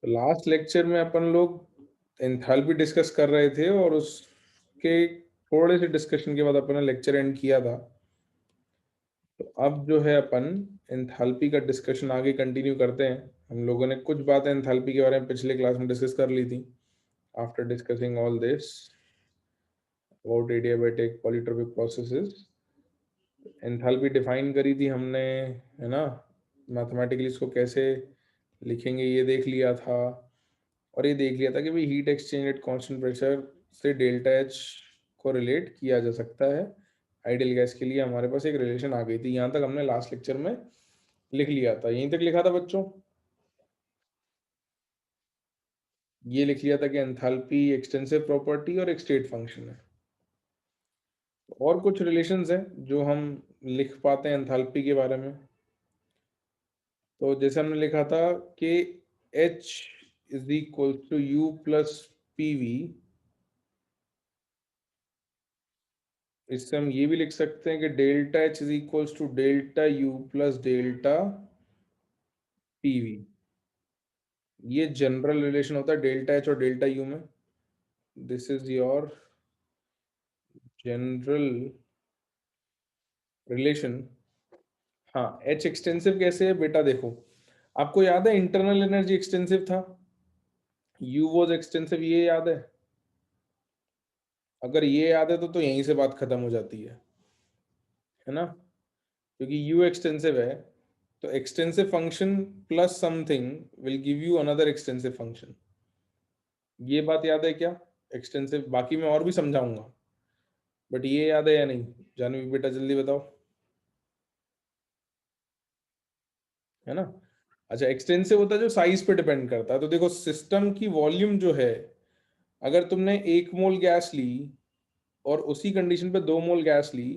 Last lecture में अपन लोग enthalpy discuss कर रहे थे और उसके थोड़े से डिस्कशन के बाद अपन ने लेक्चर एंड किया था। तो अब जो है अपन एंथैल्पी का डिस्कशन आगे कंटिन्यू करते हैं। हम लोगों ने कुछ बातें एंथैल्पी के बारे में पिछले क्लास में डिस्कस कर ली थी। After discussing all this about adiabatic polytropic processes, enthalpy define करी थी हमने, है ना। मैथमेटिकली इसको कैसे लिखेंगे ये देख लिया था। और ये देख लिया था कि भाई heat exchange at constant pressure से डेल्टा एच को रिलेट किया जा सकता है। आइडियल गैस के लिए हमारे पास एक रिलेशन आ गई थी। यहाँ तक हमने लास्ट लेक्चर में लिख लिया था। यहीं तक लिखा था बच्चों। ये लिख लिया था कि एंथैल्पी एक्सटेंसिव प्रॉपर्टी और एक स्टेट फंक्शन है। और कुछ रिलेशंस हैं जो हम लिख पाते हैं एंथैल्पी के बारे में। तो जैसे हमने लिखा था कि H is equal to U plus P V. इससे हम ये भी लिख सकते हैं कि delta H is equal to delta U plus delta P V. ये जनरल रिलेशन होता है डेल्टा H और डेल्टा यू में। This is your general relation. हाँ, H एक्सटेंसिव कैसे है बेटा? देखो, आपको याद है इंटरनल एनर्जी एक्सटेंसिव था, यू वॉज एक्सटेंसिव, ये याद है? अगर ये याद है तो यहीं से बात खत्म हो जाती है ना। क्योंकि यू एक्सटेंसिव है तो extensive function plus something will give you another extensive function. ये बात याद है क्या? एक्सटेंसिव बाकी मैं और भी समझाऊंगा, बट ये याद है या नहीं? जानवी बेटा जल्दी बताओ, है ना। अच्छा, एक्सटेंसिव होता है जो साइज पे डिपेंड करता है। तो देखो, सिस्टम की वॉल्यूम जो है, अगर तुमने 1 मोल गैस ली और उसी कंडीशन पे 2 मोल गैस ली,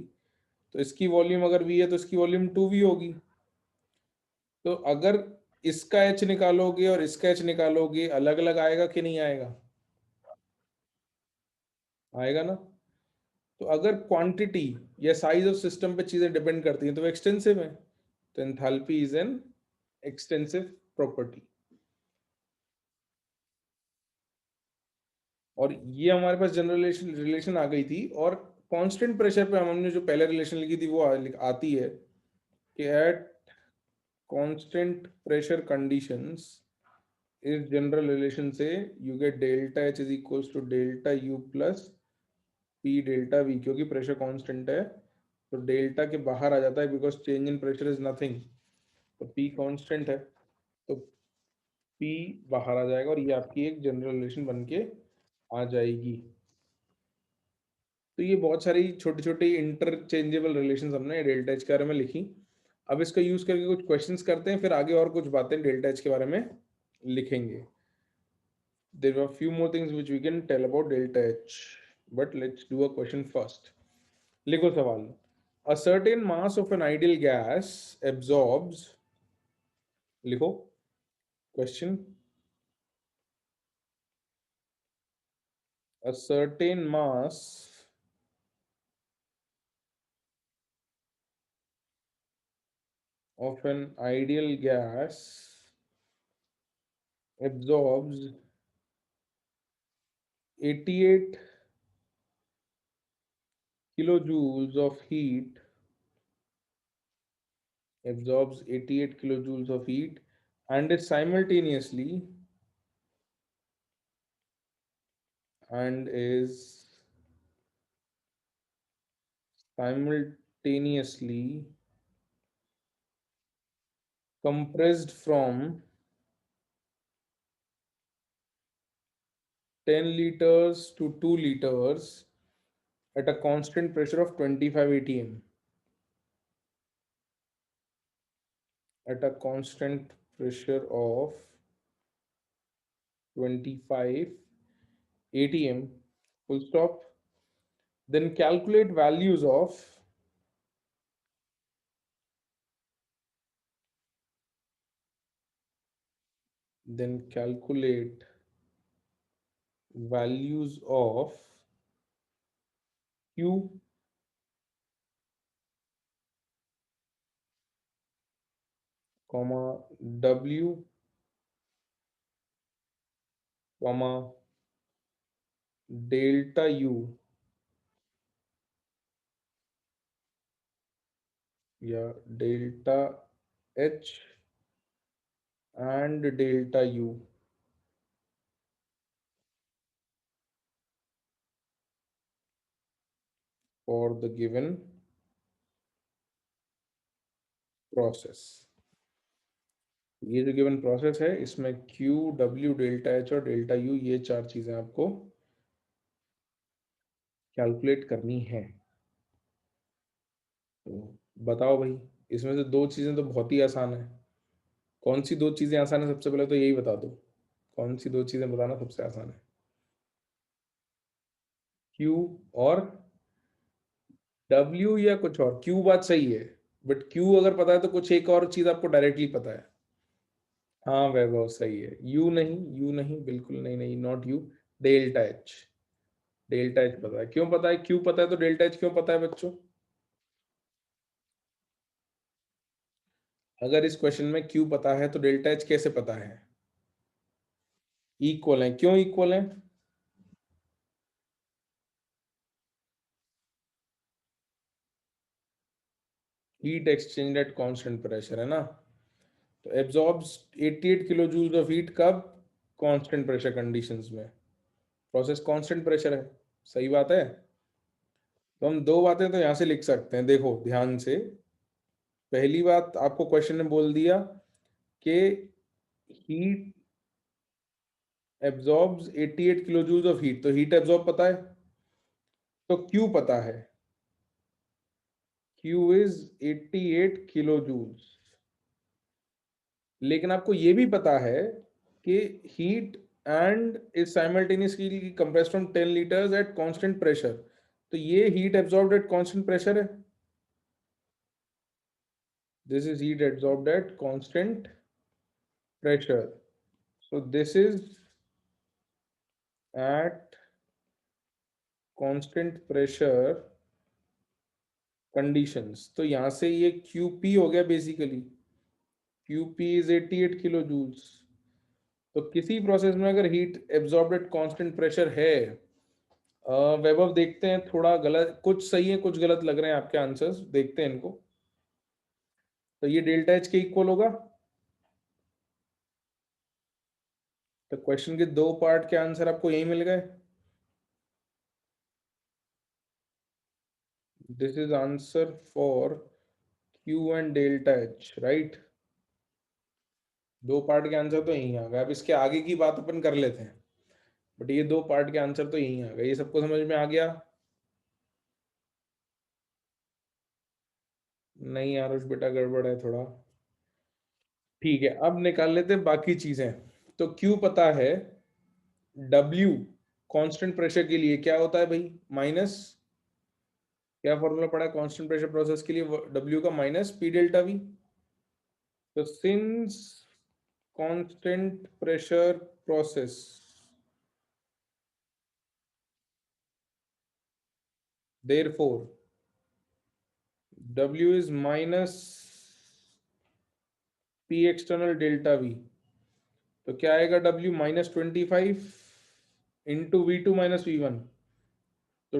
तो इसकी वॉल्यूम अगर वी है तो इसकी वॉल्यूम 2 वी होगी। तो अगर इसका एच निकालोगे और इसका एच निकालोगे, अलग अलग आएगा कि नहीं आएगा? आएगा ना। तो अगर क्वांटिटी या साइज ऑफ सिस्टम पे चीजें डिपेंड करती हैं तो वो एक्सटेंसिव है। तो enthalpy is an extensive property. और ये हमारे पास जनरल रिलेशन आ गई थी। और कांस्टेंट प्रेशर पे हमने जो पहले रिलेशन लिखी थी वो आती है कि एट कांस्टेंट प्रेशर कंडीशंस, इस जनरल रिलेशन से you get delta H is equals to delta U plus P delta V. क्योंकि प्रेशर कांस्टेंट है तो डेल्टा के बाहर आ जाता है, because change in pressure is nothing. तो पी कांस्टेंट है तो पी बाहर आ जाएगा और ये आपकी एक जनरल रिलेशन बन के आ जाएगी। तो ये बहुत सारी छोटी छोटी इंटरचेंजेबल रिलेशंस हमने डेल्टा एच के बारे में लिखी। अब इसका यूज करके कुछ क्वेश्चंस करते हैं, फिर आगे और कुछ बातें डेल्टा एच के बारे में लिखेंगे। There are few more things which we can tell about delta H, but let's do a question first. लिखो सवाल। A certain mass of an ideal gas absorbs, लिखो question। A certain mass of an ideal gas absorbs 88 kilojoules of heat, absorbs 88 kilojoules of heat, and is and is simultaneously compressed from 10 liters to 2 liters at a constant pressure of 25 atm. At a constant pressure of 25 atm, full stop. Then calculate values of, then calculate values of Q, comma W comma delta U या delta H and delta U for the given process. ये जो given process है इसमें Q W delta H और delta U ये चार चीजें आपको कैलकुलेट करनी है। तो बताओ भाई, इसमें से दो चीजें तो बहुत ही आसान है। कौन सी दो चीजें आसान है, सबसे पहले तो यही बता दो। कौन सी दो चीजें बताना सबसे आसान है? क्यू और डब्ल्यू या कुछ और? क्यू बात सही है, बट क्यू अगर पता है तो कुछ एक और चीज आपको डायरेक्टली पता है। हाँ वैभव सही है। यू नहीं, यू नहीं, बिल्कुल नहीं, नहीं not you. Delta H. Delta H पता है। क्यों पता है? क्यू पता है तो डेल्टा एच क्यों पता है बच्चों? अगर इस क्वेश्चन में क्यू पता है तो डेल्टा एच कैसे पता है? इक्वल है। क्यों इक्वल है? Heat exchange at constant pressure है ना। तो absorbs 88 kilo joules of heat कब? कांस्टेंट प्रेशर कंडीशंस में। प्रोसेस कांस्टेंट प्रेशर है। सही बात है। तो हम दो बातें तो यहाँ से लिख सकते हैं, देखो ध्यान से। पहली बात, आपको क्वेश्चन ने बोल दिया कि heat absorbs 88 kilo joules of heat, तो हीट एब्जॉर्ब पता है, तो क्यू पता है। Q is 88 kilo joules. लेकिन आपको ये भी पता है कि heat and is simultaneously compressed from 10 litres at constant pressure. तो ये heat absorbed at constant pressure है। This is heat absorbed at constant pressure. So this is at constant pressure conditions. तो यहाँ से ये QP हो गया basically. QP is 88 kilo joules. तो किसी प्रोसेस में अगर heat absorbed at constant pressure है, वैभव देखते हैं, थोड़ा गलत कुछ सही है कुछ गलत लग रहे हैं आपके आंसर्स, देखते हैं इनको। तो ये डेल्टा एच के इक्वल होगा। तो क्वेश्चन के दो पार्ट के आंसर आपको यही मिल गए। This is answer for Q and delta H, right. दो पार्ट के आंसर तो यही आ गए। अब इसके आगे की बात अपन कर लेते हैं, बट ये दो पार्ट के आंसर तो यही आ गए। ये सबको समझ में आ गया? नहीं आरुष बेटा, गड़बड़ है थोड़ा। ठीक है, अब निकाल लेते हैं बाकी चीजें। तो क्यू पता है। डब्ल्यू कांस्टेंट प्रेशर के लिए क्या होता है भाई? माइनस, क्या फॉर्मूला पड़ा है कांस्टेंट प्रेशर प्रोसेस के लिए? डब्ल्यू का माइनस पी डेल्टा वी। तो since constant pressure process, therefore W is minus P external delta V। तो क्या आएगा? W -25 into V2 - V1। तो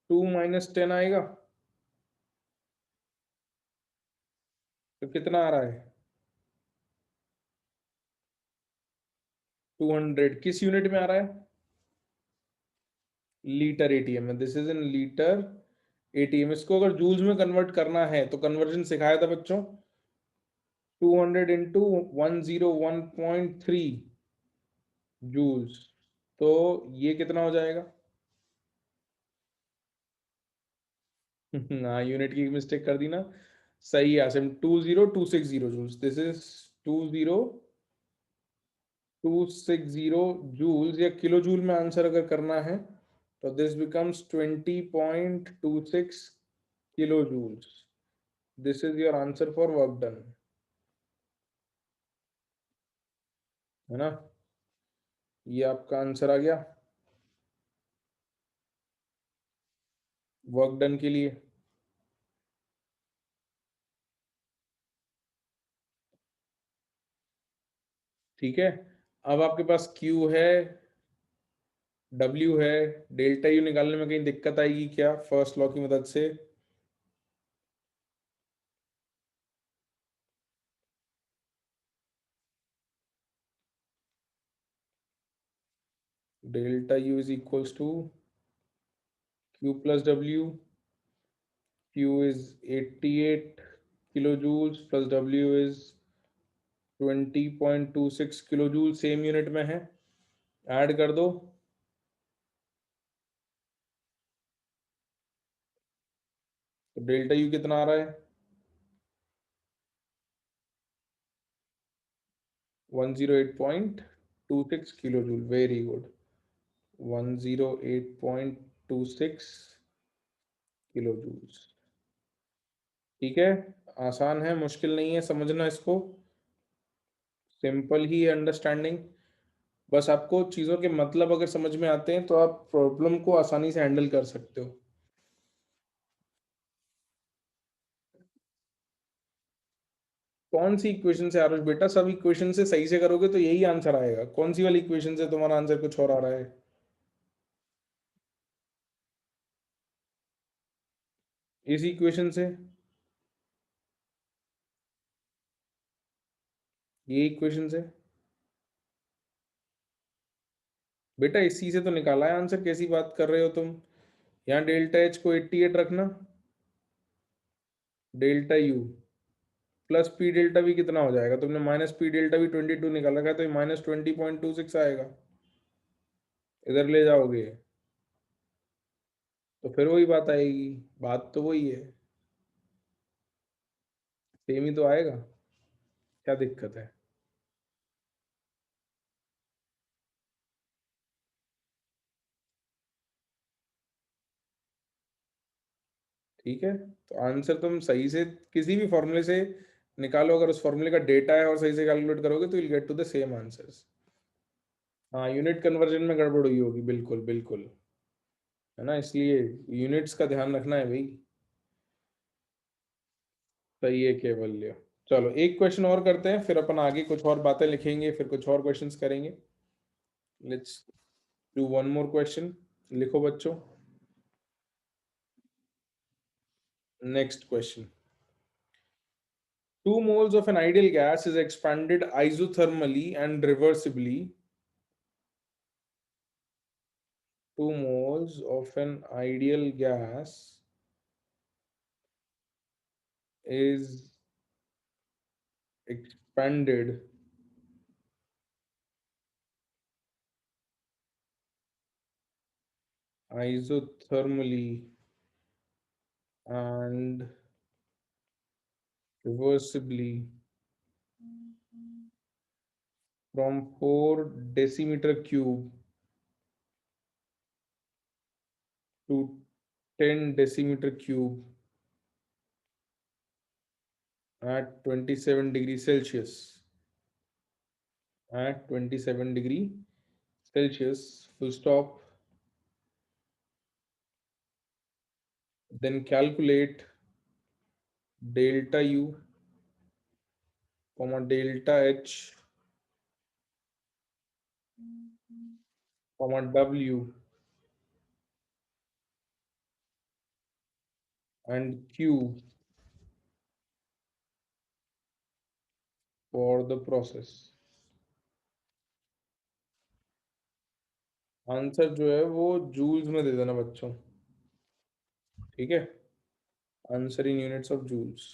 2 - 10 आएगा। तो कितना आ रहा है? 200। किस यूनिट में आ रहा है? लीटर एटीएम में। This is in litre ATM. इसको अगर जूल्स में कन्वर्ट करना है तो कन्वर्जन सिखाया था बच्चों। 200 इंटू 101.3 जूल्स। तो ये कितना हो जाएगा? हाँ, यूनिट की मिस्टेक कर दी ना। सही है Asim, 20260 joules. This is 20260 joules, या किलो जूल में आंसर अगर करना है तो this becomes 20.26 kilo joules. This is your answer for work done, है ना। ये आपका आंसर आ गया वर्क डन के लिए। ठीक है, अब आपके पास Q है, W है, डेल्टा यू निकालने में कहीं दिक्कत आएगी क्या फर्स्ट लॉ की मदद से? Delta U is equals to Q plus W. Q is 88 kilojoules plus W is 20.26 kilojoule, same unit में है। ऐड कर दो, तो डेल्टा यू कितना आ रहा है? 108.26 किलोजूल। Very good, 108.26 किलोजूल्स। ठीक है, आसान है, मुश्किल नहीं है समझना इसको, सिंपल ही है अंडरस्टैंडिंग। बस आपको चीज़ों के मतलब अगर समझ में आते हैं तो आप प्रॉब्लम को आसानी से हैंडल कर सकते हो। कौन सी इक्वेशन से आरुष बेटा? सब इक्वेशन से सही से करोगे तो यही आंसर आएगा। कौन सी वाली इक्वेशन से तुम्हारा आंसर कुछ और आ रहा है? इस इक्वेशन से, ये इक्वेशन से। बेटा इसी से तो निकाला है आंसर, कैसी बात कर रहे हो तुम? यहाँ डेल्टा एच को 88 रखना, delta U plus P delta we कितना हो जाएगा? तुमने माइनस पी डेल्टा वी 22 निकाला था, तो ये माइनस 20.26 आएगा। इधर ले जाओगे तो फिर वही बात आएगी। बात तो वही है, सेम ही तो आएगा, क्या दिक्कत है? ठीक है, तो आंसर तुम सही से किसी भी फॉर्मूले से निकालो, अगर उस फॉर्मूले का डेटा है और सही से कैलकुलेट करोगे तो will get to the same answers. हाँ, यूनिट कन्वर्जन में गड़बड़ हुई होगी, बिल्कुल बिल्कुल, है ना, इसलिए यूनिट्स का ध्यान रखना है भाई। सही है केवल्य। चलो एक क्वेश्चन और करते हैं, फिर अपन आगे कुछ और बातें लिखेंगे, फिर कुछ और क्वेश्चंस करेंगे। Let's do one more question. लिखो बच्चों, next question. 2 moles of an ideal gas is expanded isothermally and reversibly. 2 moles of an ideal gas is expanded isothermally and reversibly from 4 decimeter cube to 10 decimeter cube at 27 degree Celsius. At 27 degree Celsius, full stop. Then calculate delta U, comma delta H, comma W and Q for the process। Answer जो है वो joules में दे देना बच्चों, ठीक है? Answer in units of joules.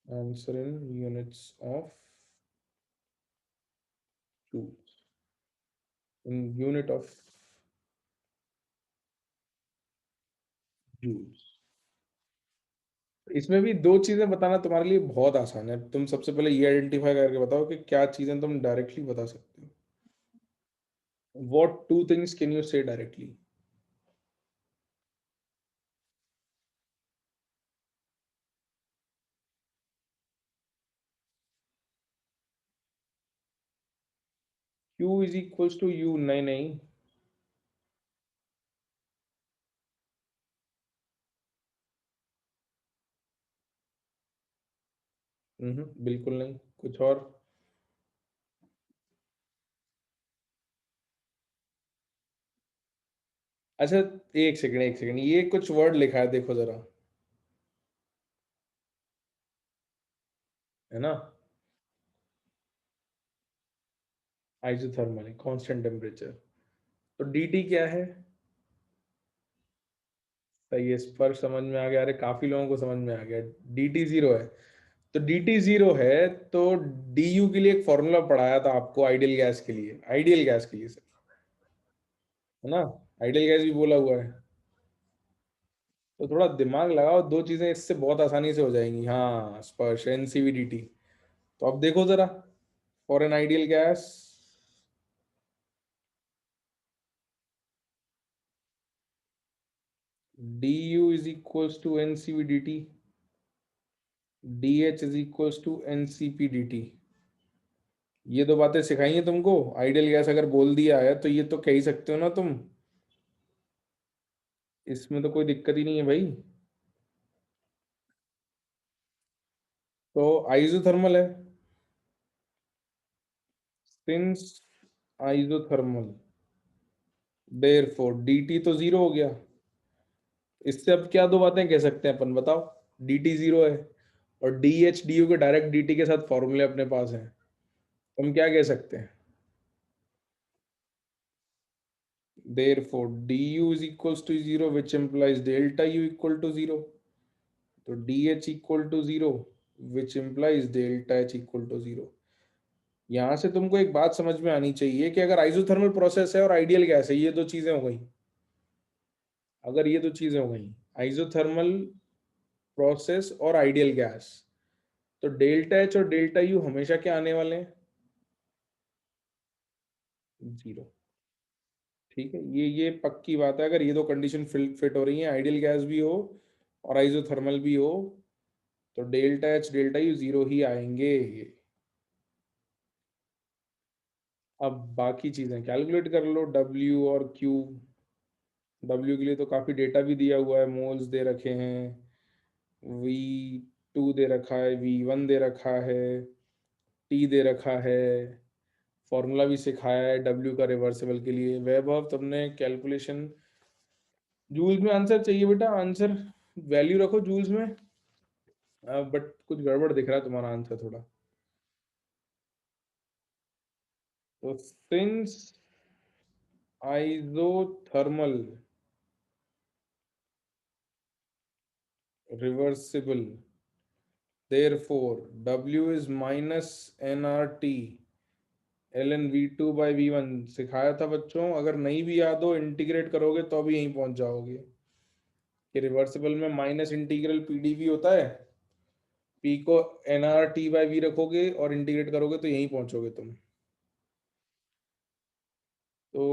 Answer in units of joules, in unit of joules. इसमें भी दो चीजें बताना तुम्हारे लिए बहुत आसान है। तुम सबसे पहले ये आइडेंटिफाई करके बताओ कि क्या चीजें तुम डायरेक्टली बता सकते हो। What two things can you say directly? Q is equals to U, नहीं नहीं। बिल्कुल नहीं, कुछ और। अच्छा, एक सेकंड, एक सेकंड, ये कुछ वर्ड लिखा है, देखो जरा, है ना? Isothermal, constant temperature. तो dt क्या है? सही है, फर्क समझ में आ गया। अरे काफी लोगों को समझ में आ गया। dt जीरो है। तो dt जीरो है, तो du के लिए एक फॉर्मूला पढ़ाया था आपको, आइडियल गैस के लिए, आइडियल गैस के लिए सर, है ना? आइडियल गैस भी बोला हुआ है। तो थोड़ा दिमाग लगाओ, दो चीजें इससे बहुत आसानी से हो जाएंगी। हाँ, स्पर्श, एनसीवीडीटी। तो अब देखो जरा, for an ideal gas, du is equals to NCVDT, dh is equals to NCPDT. ये दो बातें सिखाई हैं तुमको। आइडियल गैस अगर बोल दिया है तो ये तो कह ही सकते हो ना तुम। इसमें तो कोई दिक्कत ही नहीं है भाई। तो आइसोथर्मल है, सिंस आइसोथर्मल, देयरफॉर dt तो जीरो हो गया। इससे अब क्या दो बातें कह सकते हैं अपन, बताओ? dt जीरो है, और dh du के डायरेक्ट dt के साथ फॉर्मूले अपने पास हैं। हम क्या कह सकते हैं? Therefore du is equals to zero, which implies delta u equal to zero. तो dh equal to zero, which implies delta h equal to zero. यहां से तुमको एक बात समझ में आनी चाहिए कि अगर आइसोथर्मल प्रोसेस है और आइडियल गैस है, ये दो चीजें हो गई। अगर ये दो चीजें हो गई, आइसोथर्मल प्रोसेस और आइडियल गैस, तो डेल्टा एच और डेल्टा यू हमेशा क्या आने वाले हैं? जीरो। ठीक है, ये पक्की बात है। अगर ये दो कंडीशन फिट हो रही हैं, आइडियल गैस भी हो और आइसोथर्मल भी हो, तो delta H delta U zero ही आएंगे। अब बाकी चीजें कैलकुलेट कर लो, डब्ल्यू और क्यू। डब्ल्यू के लिए तो काफी डेटा भी दिया हुआ है, मोल्स दे रखे हैं, वी टू दे रखा है, वी वन दे रखा है, टी दे रखा है, फॉर्मूला भी सिखाया है डब्ल्यू का रिवर्सिबल के लिए। वैभव, तुमने कैलकुलेशन जूल्स में आंसर चाहिए बेटा, आंसर वैल्यू रखो जूल्स में। बट कुछ गड़बड़ दिख रहा है तुम्हारा आंसर थोड़ा। तो since isothermal reversible, therefore w is minus nRT ln v2/v1। सिखाया था बच्चों, अगर नहीं भी याद हो इंटीग्रेट करोगे तो भी यहीं पहुंच जाओगे कि रिवर्सिबल में माइनस इंटीग्रल pdv होता है। p को nRT/v रखोगे और इंटीग्रेट करोगे तो यहीं पहुंचोगे तुम। तो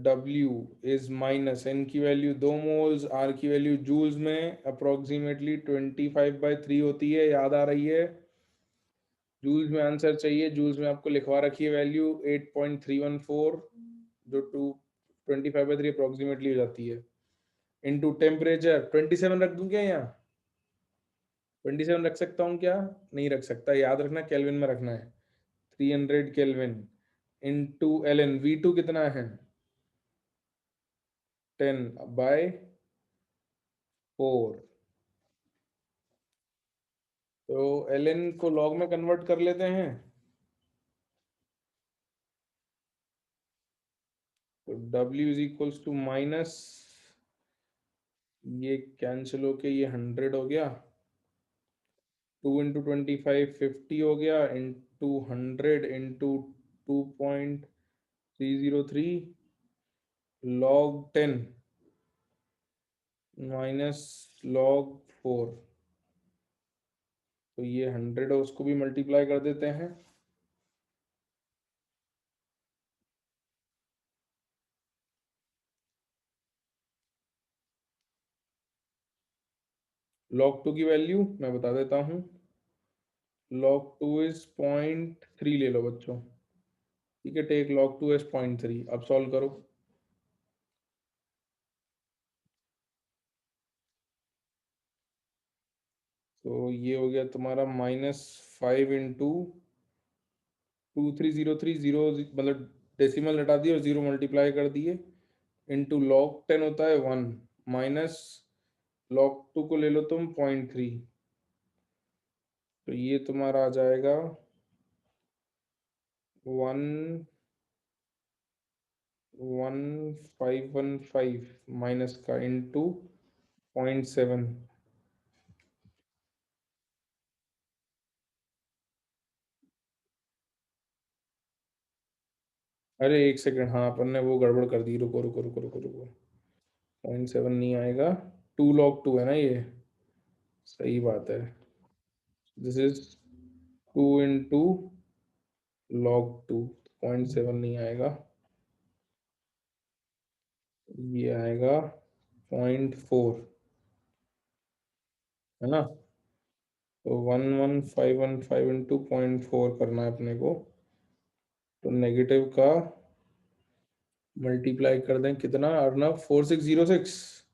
W इज माइनस, n की वैल्यू 2 मोल्स, R की वैल्यू जूल्स में अप्रोक्सीमेटली 25/3 होती है, याद आ रही है? जूल्स में आंसर चाहिए, जूल्स में आपको लिखवा रखी है वैल्यू 8.314, जो 25/3 अप्रोक्सीमेटली हो जाती है, इनटू टेम्परेचर। 27 रख दूं क्या यहाँ? 27 रख सकता हूँ क्या? नहीं रख सकता, याद रखना केल्विन में रखना है। 300 kelvin into L N, V2 कितना है? 10/4। तो एल एन को लॉग में कन्वर्ट कर लेते हैं। तो W is equals to minus, ये कैंसिल होके ये 100 हो गया, 2 × 25 50 हो गया, into 100 into 2.303 log 10 minus log 4। तो ये 100 है, उसको भी मल्टीप्लाई कर देते हैं। log 2 की वैल्यू मैं बता देता हूँ, log 2 इज 0.3 ले लो बच्चों। ठीक है, टेक log 2 इज 0.3। अब सॉल्व करो। तो ये हो गया तुम्हारा -5 इंटू 2303, जीरो मतलब डेसिमल हटा दिए और जीरो मल्टीप्लाई कर दिए, इंटू log 10 होता है 1 माइनस log 2 को ले लो तुम 0.3, तो ये तुम्हारा आ जाएगा 11515 माइनस का इंटू 0.7। अरे एक सेकंड, हाँ अपन ने वो गड़बड़ कर दी, रुको रुको रुको रुको रुको, 0.7 नहीं आएगा, 2 log 2 है ना ये, सही बात है। दिस इज 2 into log 2, 0.7 नहीं आएगा, ये आएगा 0.4, है ना। तो 11515 इंटू 0.4 करना है अपने को, तो नेगेटिव का मल्टीप्लाई कर दें कितना, Arnab 4606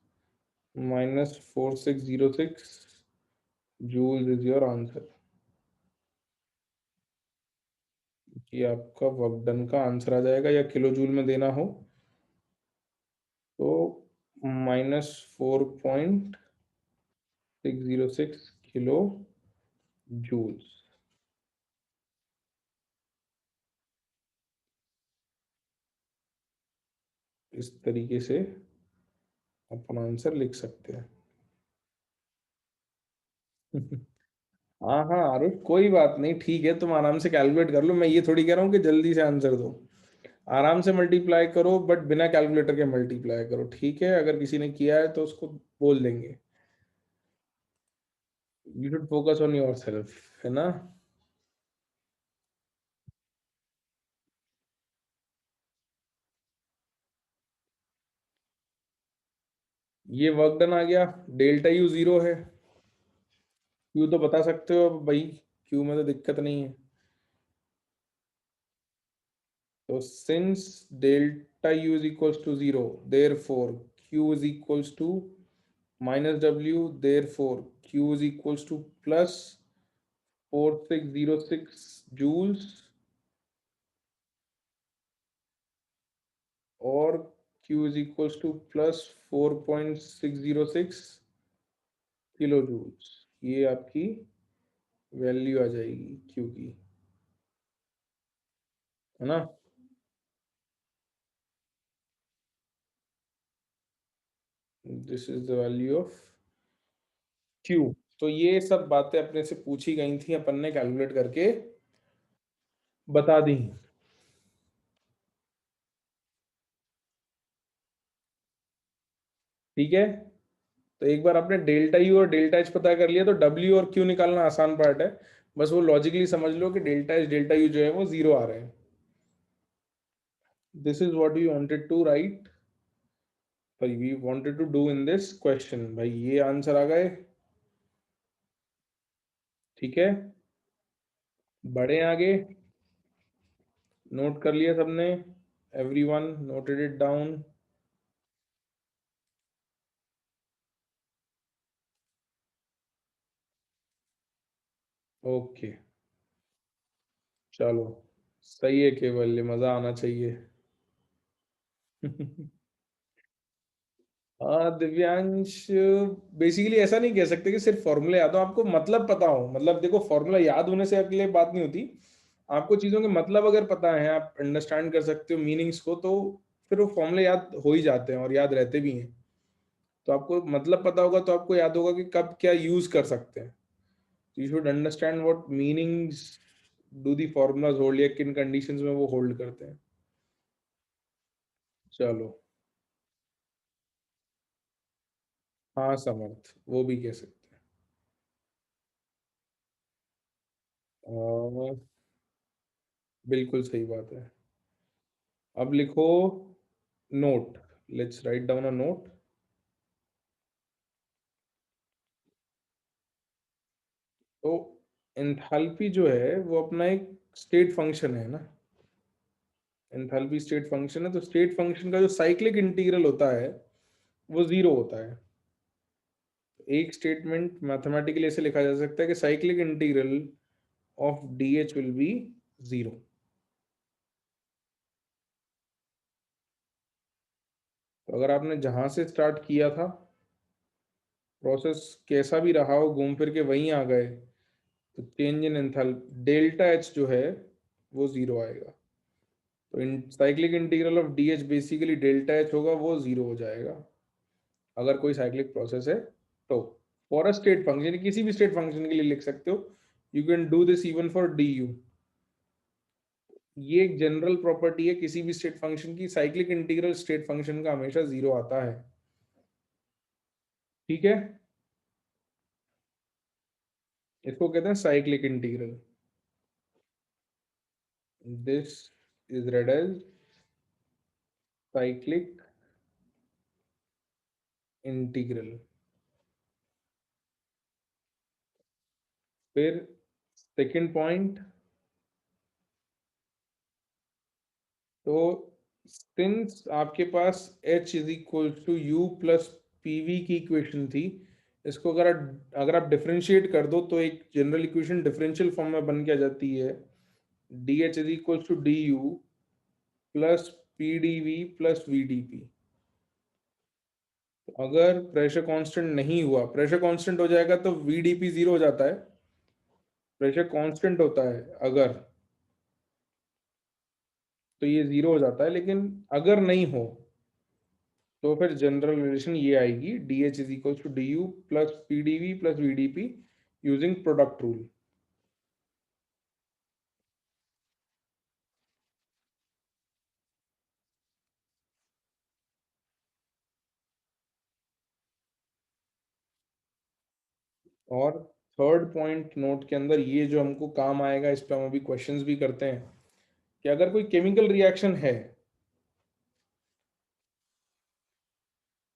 minus 4606 joule is your answer. ये आपका वर्क डन का आंसर आ जाएगा, या किलो जूल में देना हो तो -4.606 किलो जूल्स। इस तरीके से अपन आंसर लिख सकते हैं। हाँ हाँ आरुष, कोई बात नहीं, ठीक है, तुम आराम से कैलकुलेट कर लो, मैं ये थोड़ी कह रहा हूँ कि जल्दी से आंसर दो। आराम से मल्टीप्लाई करो, बट बिना कैलकुलेटर के मल्टीप्लाई करो, ठीक है। अगर किसी ने किया है तो उसको बोल देंगे। You should focus on your self, है ना। ये वर्क डन आ गया, डेल्टा यू 0 है। क्यू तो बता सकते हो अब भाई, क्यू में तो दिक्कत नहीं है। तो since delta U is equals to 0, therefore Q is equals to -w, therefore Q is equals to plus 4606 joules, और Q is equals to plus 4.606 kilo joules. ये आपकी वैल्यू आ जाएगी Q की, है ना। This is the value of Q। तो ये सब बातें अपने से पूछी गई थी, अपन ने कैलकुलेट करके बता दी, ठीक है। तो एक बार आपने डेल्टा यू और डेल्टा एच पता कर लिया, तो डब्ल्यू और क्यू निकालना आसान पार्ट है। बस वो लॉजिकली समझ लो कि डेल्टा एच डेल्टा यू जो है वो 0 आ रहे हैं। This is what we wanted to write, भाई we wanted to do in this question. भाई ये आंसर आ गए, ठीक है। बढ़े आगे, नोट कर लिया सबने, everyone noted it down. Okay, चलो, सही है केवल, ये मजा आना चाहिए। हाँ दिव्यांश, बेसिकली ऐसा नहीं कह सकते कि सिर्फ फॉर्मूला याद हो, आपको मतलब पता हो। मतलब देखो, फॉर्मूला याद होने से अगले बात नहीं होती, आपको चीजों के मतलब अगर पता है, आप अंडरस्टैंड कर सकते हो मीनिंग्स को, तो फिर वो फॉर्मूले याद हो ही जाते हैं और याद रहते भी हैं। तो आपको मतलब पता होगा तो आपको याद होगा कि कब क्या यूज कर सकते हैं। You should understand what meanings do the formulas hold, या किन कंडीशंस में वो होल्ड करते हैं। चलो, हाँ समर्थ, वो भी कह सकते हैं। बिल्कुल सही बात है। अब लिखो note, let's write down a note. तो एंथैल्पी जो है वो अपना एक स्टेट फंक्शन है ना। एंथैल्पी स्टेट फंक्शन है, तो स्टेट फंक्शन का जो साइक्लिक इंटीग्रल होता है वो 0 होता है। एक स्टेटमेंट मैथमेटिकली ऐसे लिखा जा सकता है कि cyclic integral of D H will be 0। तो अगर आपने जहां से स्टार्ट किया था, प्रोसेस कैसा भी रहा हो, घूम फिर के वहीं आ गए, तो change in enthalpy delta H जो है वो जीरो आएगा। तो इन cyclic integral of D H basically delta H होगा, वो जीरो हो जाएगा अगर कोई साइक्लिक प्रोसेस है तो। फॉर अ स्टेट फंक्शन, किसी भी स्टेट फंक्शन के लिए लिख सकते हो, you can do this even for D you. ये एक जनरल प्रॉपर्टी है किसी भी स्टेट फंक्शन की, साइक्लिक इंटीग्रल स्टेट फंक्शन का हमेशा जीरो आता है। ठीक है, इसको कहते हैं cyclic integral. This is read as cyclic integral. फिर सेकंड पॉइंट, तो सिंस आपके पास h is equal to U plus P V की इक्वेशन थी, इसको अगर आप डिफरेंशिएट कर दो तो एक जनरल इक्वेशन डिफरेंशियल फॉर्म में बन के आ जाती है, D H is equal to D U plus P D V plus V D P. अगर प्रेशर कांस्टेंट नहीं हुआ, प्रेशर कांस्टेंट हो जाएगा तो वी डी पी जीरो हो जाता है, प्रेशर कांस्टेंट होता है अगर, तो ये जीरो हो जाता है। लेकिन अगर नहीं हो तो फिर जनरल रिलेशन ये आएगी, D H is equal to D U plus P D V plus V D P using product rule. और थर्ड पॉइंट नोट के अंदर ये जो हमको काम आएगा, इस पे हम अभी क्वेश्चंस भी करते हैं, कि अगर कोई केमिकल रिएक्शन है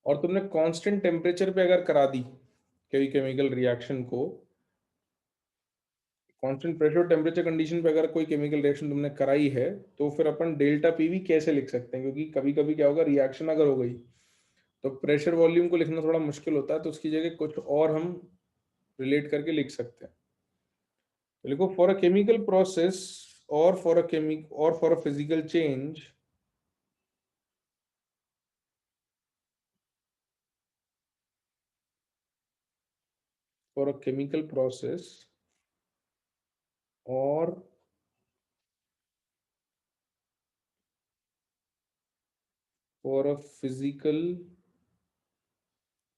और तुमने कांस्टेंट टेम्परेचर पे अगर करा दी कोई केमिकल रिएक्शन को, कांस्टेंट प्रेशर टेम्परेचर कंडीशन पे अगर कोई केमिकल रिएक्शन तुमने कराई है, तो फिर अपन डेल्टा पीवी कैसे लिख सकते हैं? क्योंकि कभी कभी क्या होगा, रिएक्शन अगर हो गई तो प्रेशर वॉल्यूम को लिखना थोड़ा मुश्किल होता है, तो उसकी जगह कुछ और हम रिलेट करके लिख सकते हैं। तो लिखो, फॉर अ केमिकल प्रोसेस और for a physical change, for a chemical process और for a physical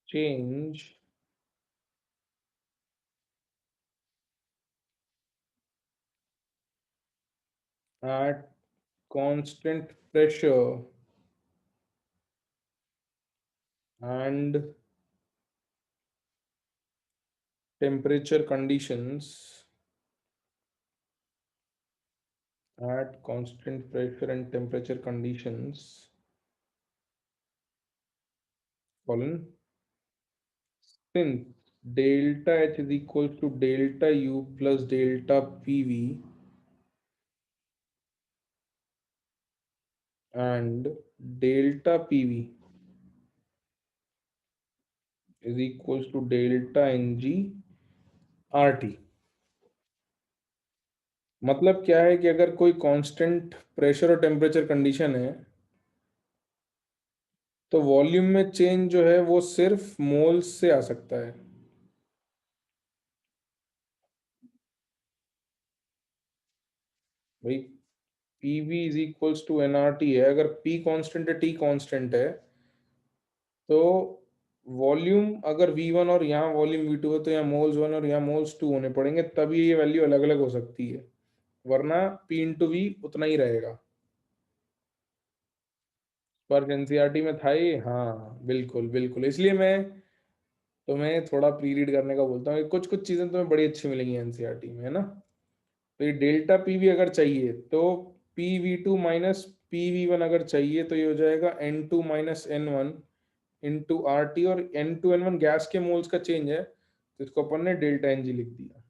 change at constant pressure and temperature conditions, at constant pressure and temperature conditions, colon, since delta H is equal to delta U plus delta PV and delta PV is equals to delta NG RT। मतलब क्या है कि अगर कोई constant pressure और temperature condition है, तो volume में चेंज जो है वो सिर्फ मोल्स से आ सकता है। भाई PV is equals to NRT है, अगर पी कांस्टेंट है टी कांस्टेंट है, तो वॉल्यूम अगर V1 और यहाँ वॉल्यूम V2 है, तो यहाँ मोल्स वन और यहाँ मोल्स टू होने पड़ेंगे, तभी ये वैल्यू अलग अलग हो सकती है, वरना P इंटू वी उतना ही रहेगा। पर एनसीईआरटी में था ये, हाँ बिल्कुल बिल्कुल, इसलिए मैं तुम्हें थोड़ा प्री रीड करने का बोलता हूँ, कुछ कुछ चीजें तुम्हें बड़ी अच्छी मिलेंगी एनसीईआरटी में, है ना। तो ये डेल्टा पीवी अगर चाहिए तो P V two minus P V one अगर चाहिए तो ये हो जाएगा N two minus N one into R T, और N two N one gas के मोल्स का चेंज है, तो इसको अपन ने डेल्टा एन जी लिख दिया।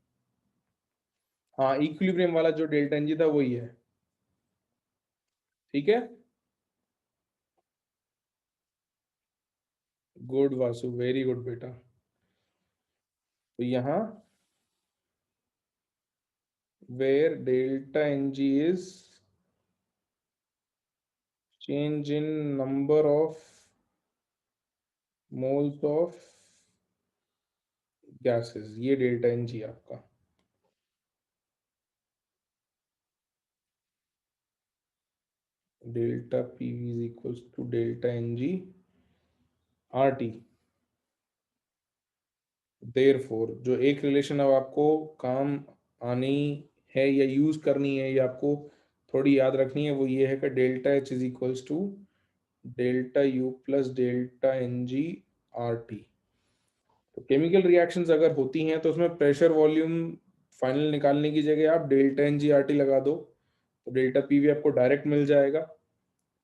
हाँ, इक्विलिब्रियम वाला जो डेल्टा एन जी था वही है। ठीक है, गुड वासु, वेरी गुड बेटा। तो यहाँ where delta N G is change in number of moles of gases, ये डेल्टा एन जी आपका। Delta P V is equals to delta N G R T. Therefore जो एक रिलेशन अब आपको काम आनी है या यूज करनी है या आपको थोड़ी याद रखनी है, वो ये है कि delta H is equals to delta U plus delta N G R T. तो केमिकल रिएक्शंस अगर होती हैं तो उसमें प्रेशर वॉल्यूम फाइनल निकालने की जगह आप delta N G R T लगा दो, तो डेल्टा पी वी आपको डायरेक्ट मिल जाएगा।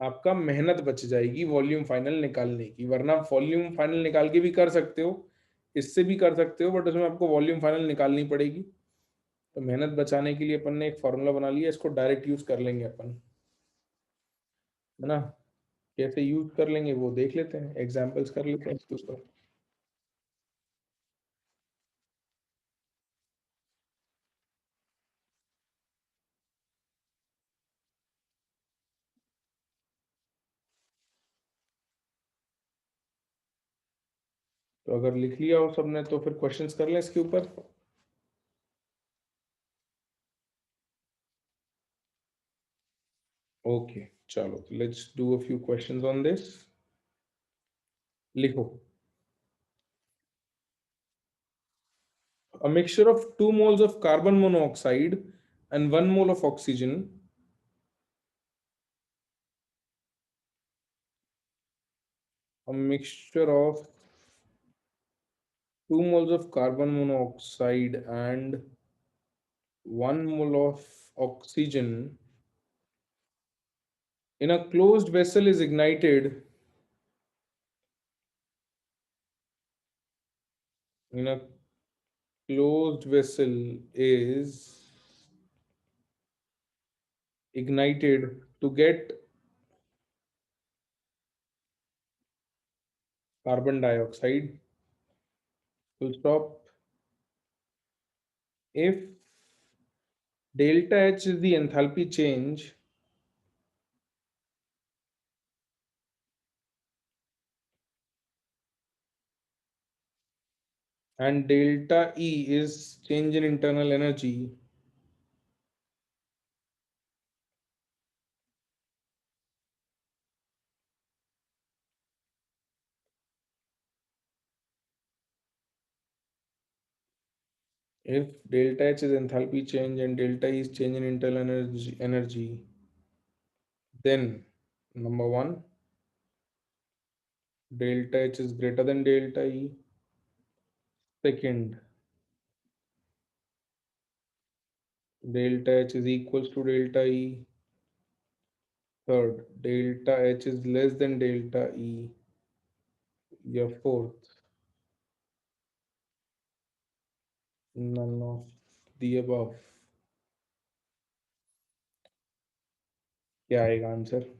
आपका मेहनत बच जाएगी वॉल्यूम फाइनल निकालने की, वरना वॉल्यूम फाइनल निकाल के भी कर सकते हो, इससे भी कर सकते हो, बट उसमें आपको वॉल्यूम फाइनल निकालनी पड़ेगी। तो मेहनत बचाने के लिए अपन ने एक फॉर्मूला बना लिया, इसको डायरेक्ट यूज कर लेंगे अपन, है ना। कैसे यूज कर लेंगे वो देख लेते हैं, एग्जाम्पल्स कर लेते हैं इसके ऊपर। तो अगर लिख लिया हो सबने तो फिर क्वेश्चंस कर लें इसके ऊपर। ओके, चलो let's do a few questions on this. लिखो। A mixture of 2 moles of carbon monoxide and 1 mole of oxygen, a mixture of 2 moles of carbon monoxide and 1 mole of oxygen in a closed vessel is ignited in a closed vessel is ignited to get carbon dioxide. Full stop. If delta H is the enthalpy change and delta E is change in internal energy, if delta H is enthalpy change and delta E is change in internal energy, then number one, delta H is greater than delta E. Second, delta H is equals to delta E. Third, delta H is less than delta E. Yeah, fourth, none of the above. क्या आएगा answer?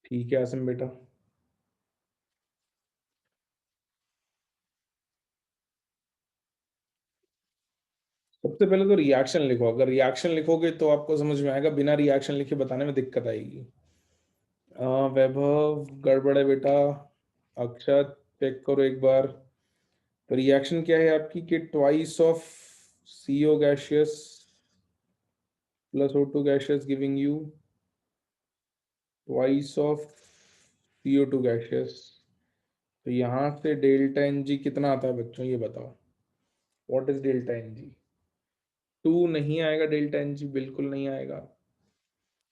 ठीक है आसिम बेटा। सबसे पहले तो reaction लिखो, अगर रिएक्शन लिखोगे तो आपको समझ में आएगा, बिना रिएक्शन लिखे बताने में दिक्कत आएगी। वैभव गड़बड़ है बेटा। अक्षत चेक करो एक बार। तो रिएक्शन क्या है आपकी कि twice of CO gaseous plus O2 gaseous giving you twice of CO2 gaseous. तो यहाँ से डेल्टा एन जी कितना आता है बच्चों, ये बताओ। What is delta N G? 2 नहीं आएगा डेल्टा एन जी, बिल्कुल नहीं आएगा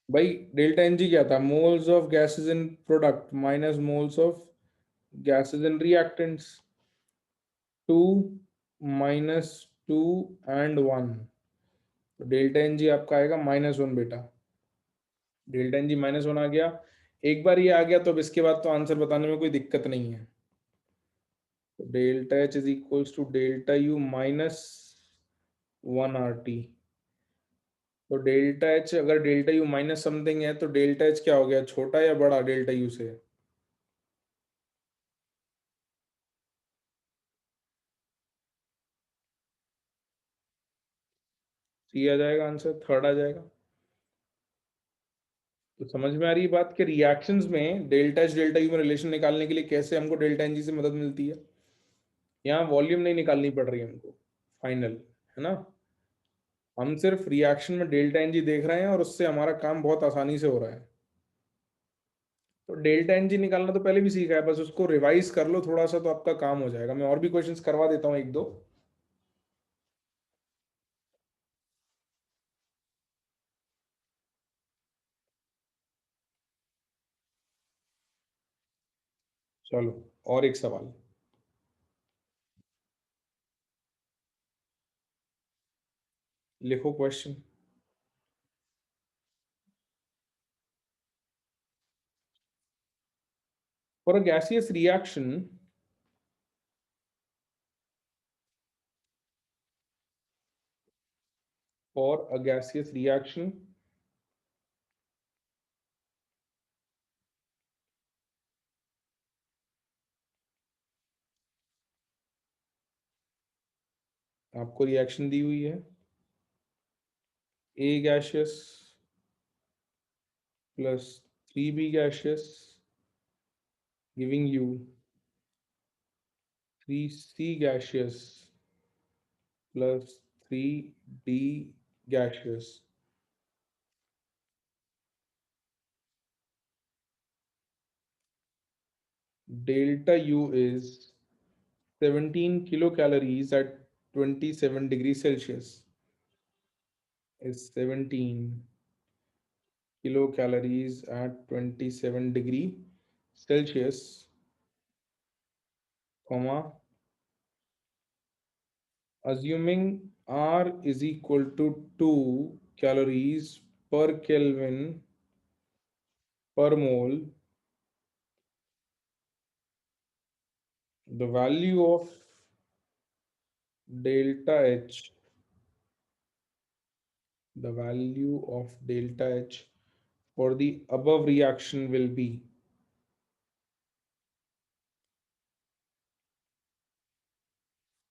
भाई। डेल्टा एन जी क्या था? Moles of gases in product minus moles of gases in reactants. 2 minus 2 and 1, तो डेल्टा एन जी आपका आएगा -1 बेटा। डेल्टा एन जी -1 आ गया। एक बार ये आ गया तो अब इसके बाद तो आंसर बताने में कोई दिक्कत नहीं है। तो delta H is equals to delta U -1 R T. तो डेल्टा एच, अगर डेल्टा यू माइनस समथिंग है तो डेल्टा एच क्या हो गया, छोटा या बड़ा डेल्टा यू से? सी आ जाएगा आंसर, थर्ड आ जाएगा। तो समझ में आ रही है बात कि रिएक्शंस में डेल्टा एच डेल्टा यू में रिलेशन निकालने के लिए कैसे हमको डेल्टा एन जी से मदद मिलती है। यहाँ वॉल्यूम नहीं निकालनी पड़ रही है हमको फाइनल, है ना। हम सिर्फ रिएक्शन में डेल्टा एन जी देख रहे हैं और उससे हमारा काम बहुत आसानी से हो रहा है। तो डेल्टा एन जी निकालना तो पहले भी सीखा है, बस उसको रिवाइज कर लो थोड़ा सा तो आपका काम हो जाएगा। मैं और भी क्वेश्चंस करवा देता हूँ एक दो। चलो और एक सवाल। लिखो question. For a gaseous reaction, for a gaseous reaction, आपको रिएक्शन दी हुई है A gaseous plus 3b gaseous giving you 3c gaseous plus 3d gaseous. Delta U is 17 kilocalories at 27 degrees Celsius. Is 17 kilocalories at 27 degree Celsius, comma, assuming R is equal to 2 calories per Kelvin per mole, the value of delta H, the value of delta H for the above reaction will be,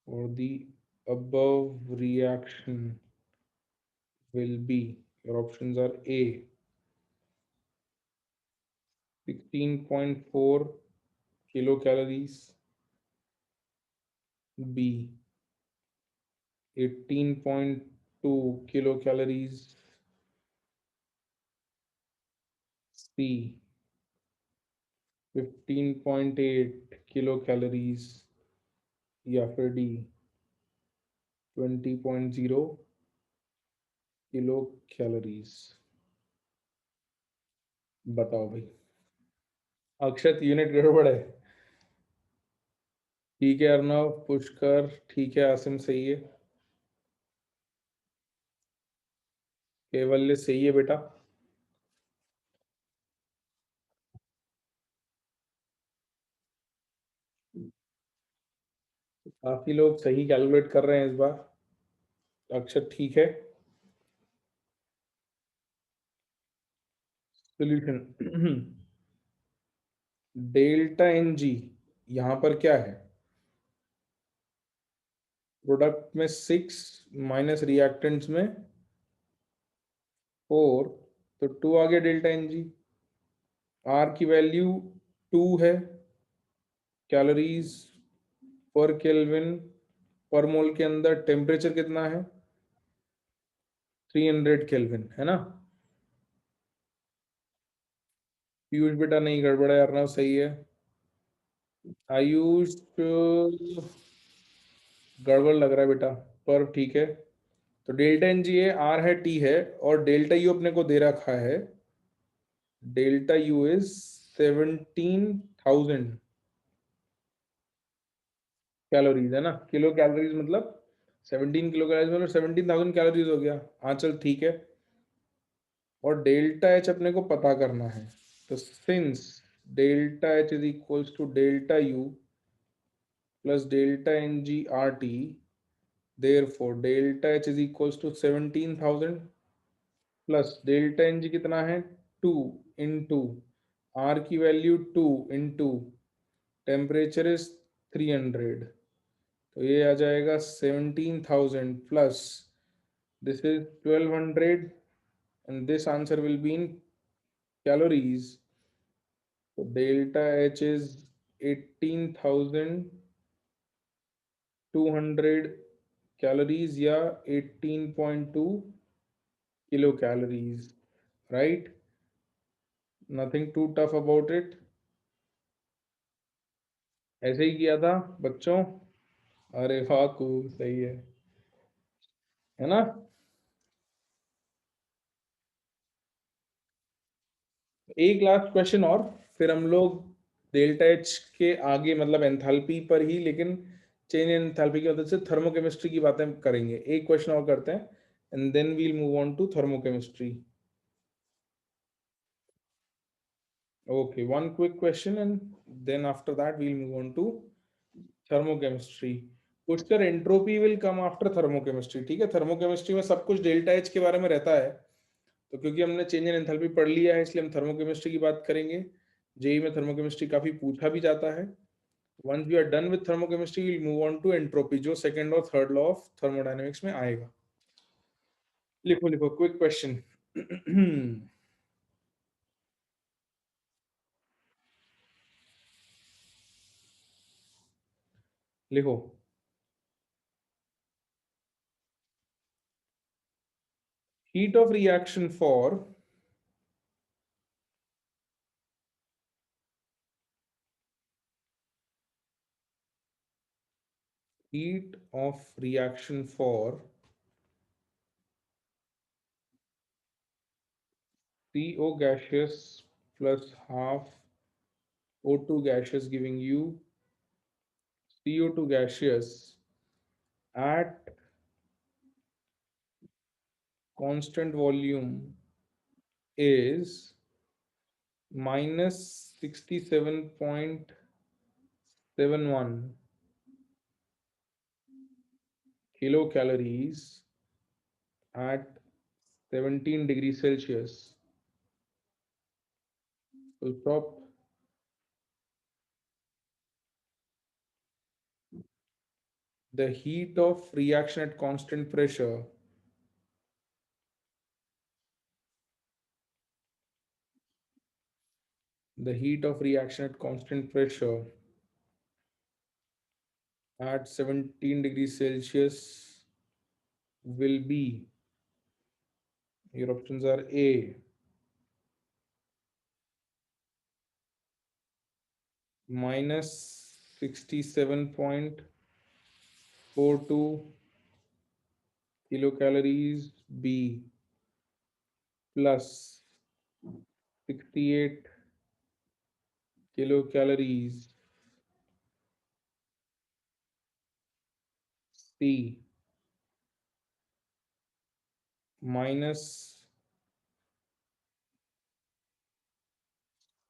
for the above reaction will be, your options are A 16.4 kilocalories, B 18.2 kilocalories, C 15.8 kilocalories या फिर D 20.0 kilo calories. बताओ भाई। अक्षत unit गड़बड़ है। ठीक है अर्णव, पुष्कर ठीक है, आसिम सही है, केवल्य सही है बेटा। काफी लोग सही कैलकुलेट कर रहे हैं इस बार। अक्षत ठीक है। सोल्यूशन डेल्टा एन जी यहाँ पर क्या है, प्रोडक्ट में 6 माइनस रिएक्टेंट्स में 4, तो 2 आ गया डेल्टा एन जी। आर की वैल्यू 2 है, कैलोरीज पर केल्विन पर मोल के अंदर टेम्परेचर कितना है 300 केल्विन, है ना। पीयूष बेटा नहीं, गड़बड़ है, अर्णव सही है। आयुष गड़बड़ लग रहा है बेटा, पर ठीक है। तो डेल्टा एन जी है, आर है, टी है, और डेल्टा यू अपने को दे रखा है, डेल्टा यू इज 17,000 कैलोरीज, है ना। किलो कैलोरीज मतलब 17 किलो कैलोरीज मतलब 17,000 कैलोरीज हो गया। हाँ चल ठीक है। और डेल्टा एच अपने को पता करना है, तो since delta H is equals to delta U plus delta N G R T, therefore delta H is equals to 17,000 plus delta N G कितना है 2 इंटू आर की वैल्यू 2 इंटू टेम्परेचर इज 300, तो ये आ जाएगा 17,000 plus This is 1200 and this answer will be in calories. So delta H is 18,200 calories या 18.2 kilocalories, right? Nothing too tough about it. ऐसे ही किया था बच्चों। अरे वाह, कूल, सही है ना? एक लास्ट क्वेश्चन और फिर हम लोग डेल्टा एच के आगे मतलब एंथैल्पी पर ही, लेकिन चेंज इन एंथैल्पी की मदद से थर्मोकेमिस्ट्री की बातें करेंगे। एक क्वेश्चन और करते हैं and then we'll move on to thermochemistry. Okay, one quick question and then after that we'll move on to thermochemistry. Pushkar, entropy will come after thermochemistry, ठीक है? थर्मोकेमिस्ट्री में सब कुछ डेल्टा एच के बारे में रहता है, तो क्योंकि हमने चेंज इन एंथैल्पी पढ़ लिया है इसलिए हम थर्मोकेमिस्ट्री की बात करेंगे। जेई में थर्मोकेमिस्ट्री काफी पूछा भी जाता है। Once we are done with thermochemistry will move on to entropy, जो सेकंड और थर्ड लॉ ऑफ थर्मोडायनेमिक्स में आएगा। लिखो लिखो, क्विक क्वेश्चन। लिखो। Heat of reaction for heat of reaction for CO gaseous plus half O2 gaseous giving you CO2 gaseous at constant volume is minus 67.71 kilocalories at 17 degrees Celsius. Full stop. The heat of reaction at constant pressure the heat of reaction at constant pressure at 17 degrees Celsius will be, your options are A, minus 67.42 kilocalories, B, plus 68 kilocalories, C, minus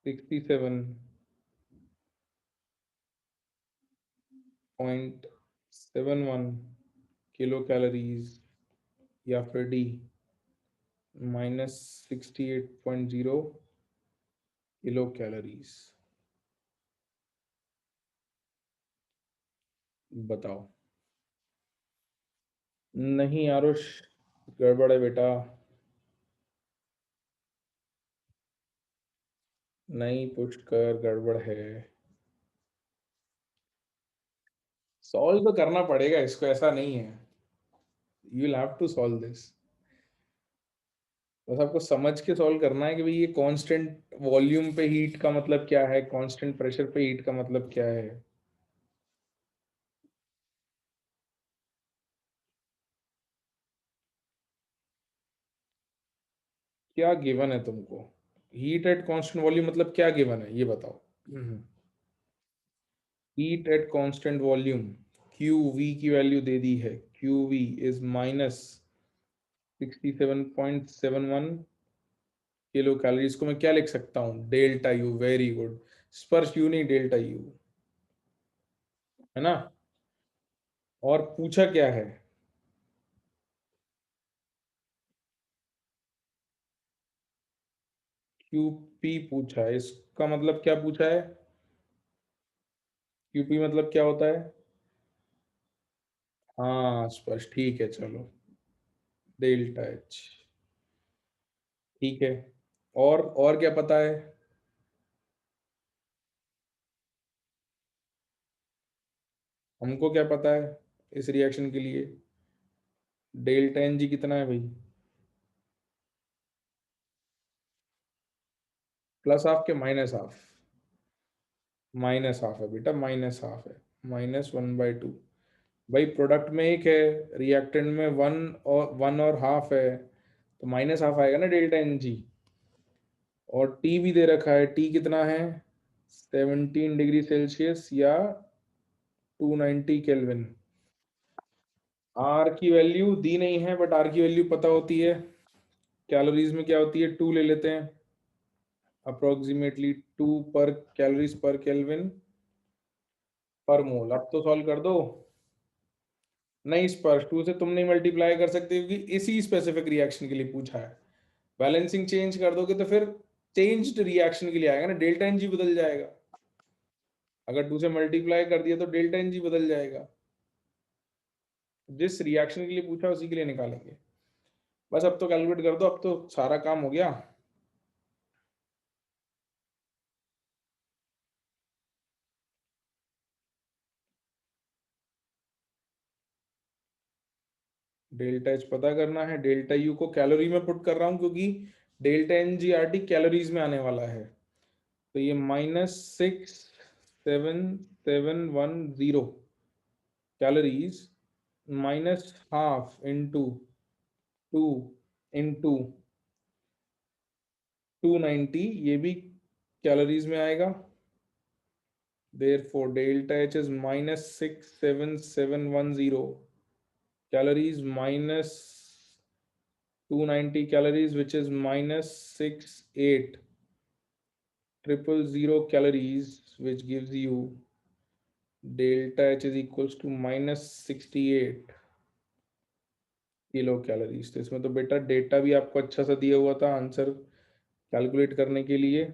67.71 kilocalories, या फिर D, minus 68.0 kilocalories। बताओ। नहीं आरुष, गड़बड़ है बेटा। नहीं पुष्कर, गड़बड़ है। सॉल्व तो करना पड़ेगा इसको, ऐसा नहीं है। You will have to solve this. बस आपको समझ के सॉल्व करना है कि भाई ये कांस्टेंट वॉल्यूम पे हीट का मतलब क्या है, कांस्टेंट प्रेशर पे हीट का मतलब क्या है। क्या गिवन है तुमको? हीट एट कांस्टेंट वॉल्यूम मतलब क्या गिवन है ये बताओ। Heat at constant volume, Q V की वैल्यू दे दी है। Q V is minus 67.71 kilo calories को मैं क्या लिख सकता हूँ? Delta U. Very good. Sparsh U नहीं, डेल्टा यू, है ना? और पूछा क्या है? क्यूपी पूछा है, इसका मतलब क्या पूछा है? क्यूपी मतलब क्या होता है? हाँ स्पर्श, ठीक है चलो। Delta H. ठीक है, और क्या पता है? हमको क्या पता है इस रिएक्शन के लिए? डेल्टा एन जी कितना है भाई? प्लस हाफ के माइनस हाफ? माइनस हाफ है बेटा, माइनस हाफ है। -1/2। भाई प्रोडक्ट में एक है, रिएक्टेंट में वन और हाफ है, तो माइनस हाफ आएगा ना डेल्टा एन जी। और टी भी दे रखा है, टी कितना है? 17 डिग्री सेल्सियस या 290 केल्विन। आर की वैल्यू दी नहीं है, बट आर की वैल्यू पता होती है। कैलोरीज में क्या होती है, 2 ले लेते हैं, अप्रोक्सीमेटली 2 पर कैलोरीज पर केल्विन पर मोल। अब तो सॉल्व कर दो। नहीं स्पर्श, 2 से तुम नहीं मल्टीप्लाई कर सकते क्योंकि इसी स्पेसिफिक रिएक्शन के लिए पूछा है। बैलेंसिंग चेंज कर दोगे तो फिर चेंज्ड रिएक्शन के लिए आएगा ना, डेल्टा एन जी बदल जाएगा। अगर 2 से मल्टीप्लाई कर दिया तो डेल्टा एन जी बदल जाएगा। जिस रिएक्शन के लिए पूछा उसी के लिए निकालेंगे। बस अब तो कैलकुलेट कर दो, अब तो सारा काम हो गया। डेल्टा एच पता करना है, डेल्टा यू को कैलोरी में पुट कर रहा हूँ क्योंकि delta N G R T calories में आने वाला है। तो ये -67,710 calories minus half into 2 into 290, ये भी कैलोरीज में आएगा। Therefore, delta H is -67,710 calories minus 290 calories, which is -68,000 calories, which gives you delta H is equals to -68 kilo calories. तो इसमें तो बेटा डेटा भी आपको अच्छा सा दिया हुआ था आंसर कैलकुलेट करने के लिए।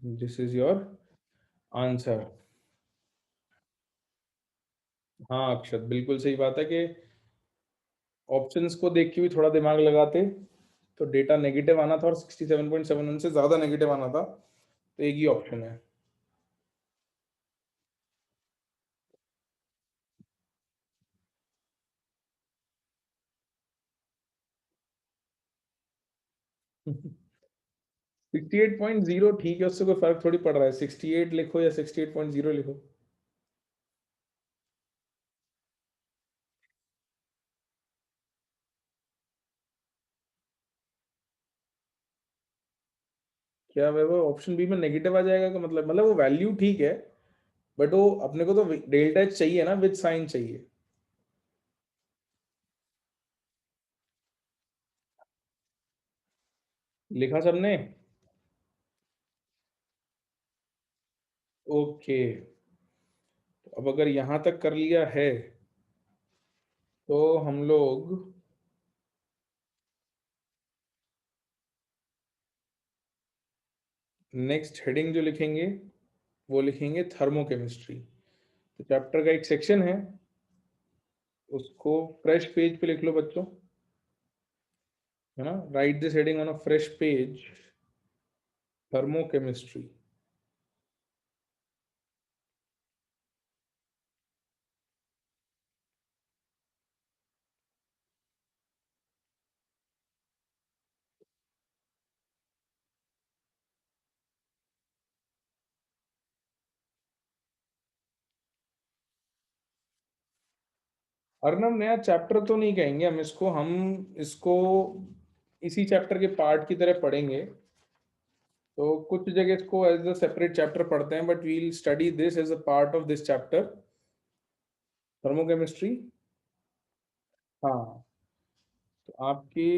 This is your answer. हाँ अक्षत, बिल्कुल सही बात है कि ऑप्शंस को देख के भी थोड़ा दिमाग लगाते तो डेटा नेगेटिव आना था और 67.71 से ज्यादा नेगेटिव आना था, तो एक ही ऑप्शन है। सिक्सटी एट पॉइंट जीरो ठीक है, उससे कोई फर्क थोड़ी पड़ रहा है, 68 लिखो या 68.0 लिखो। क्या वो ऑप्शन बी में नेगेटिव आ जाएगा का मतलब वो वैल्यू ठीक है, बट वो अपने को तो डेल्टा एच चाहिए ना, विद साइन चाहिए। लिखा सबने? ओके, तो अब अगर यहां तक कर लिया है तो हम लोग नेक्स्ट हेडिंग जो लिखेंगे वो लिखेंगे थर्मोकेमिस्ट्री। तो चैप्टर का एक सेक्शन है, उसको फ्रेश पेज पे लिख लो बच्चों, है ना, right this heading on a fresh page, thermochemistry. Arnab नया चैप्टर तो नहीं कहेंगे हम इसको, हम इसको इसी चैप्टर के पार्ट की तरह पढ़ेंगे। तो कुछ जगह इसको एज अ सेपरेट चैप्टर पढ़ते हैं, but we'll study this as a part of this chapter, thermochemistry. हाँ, तो आपकी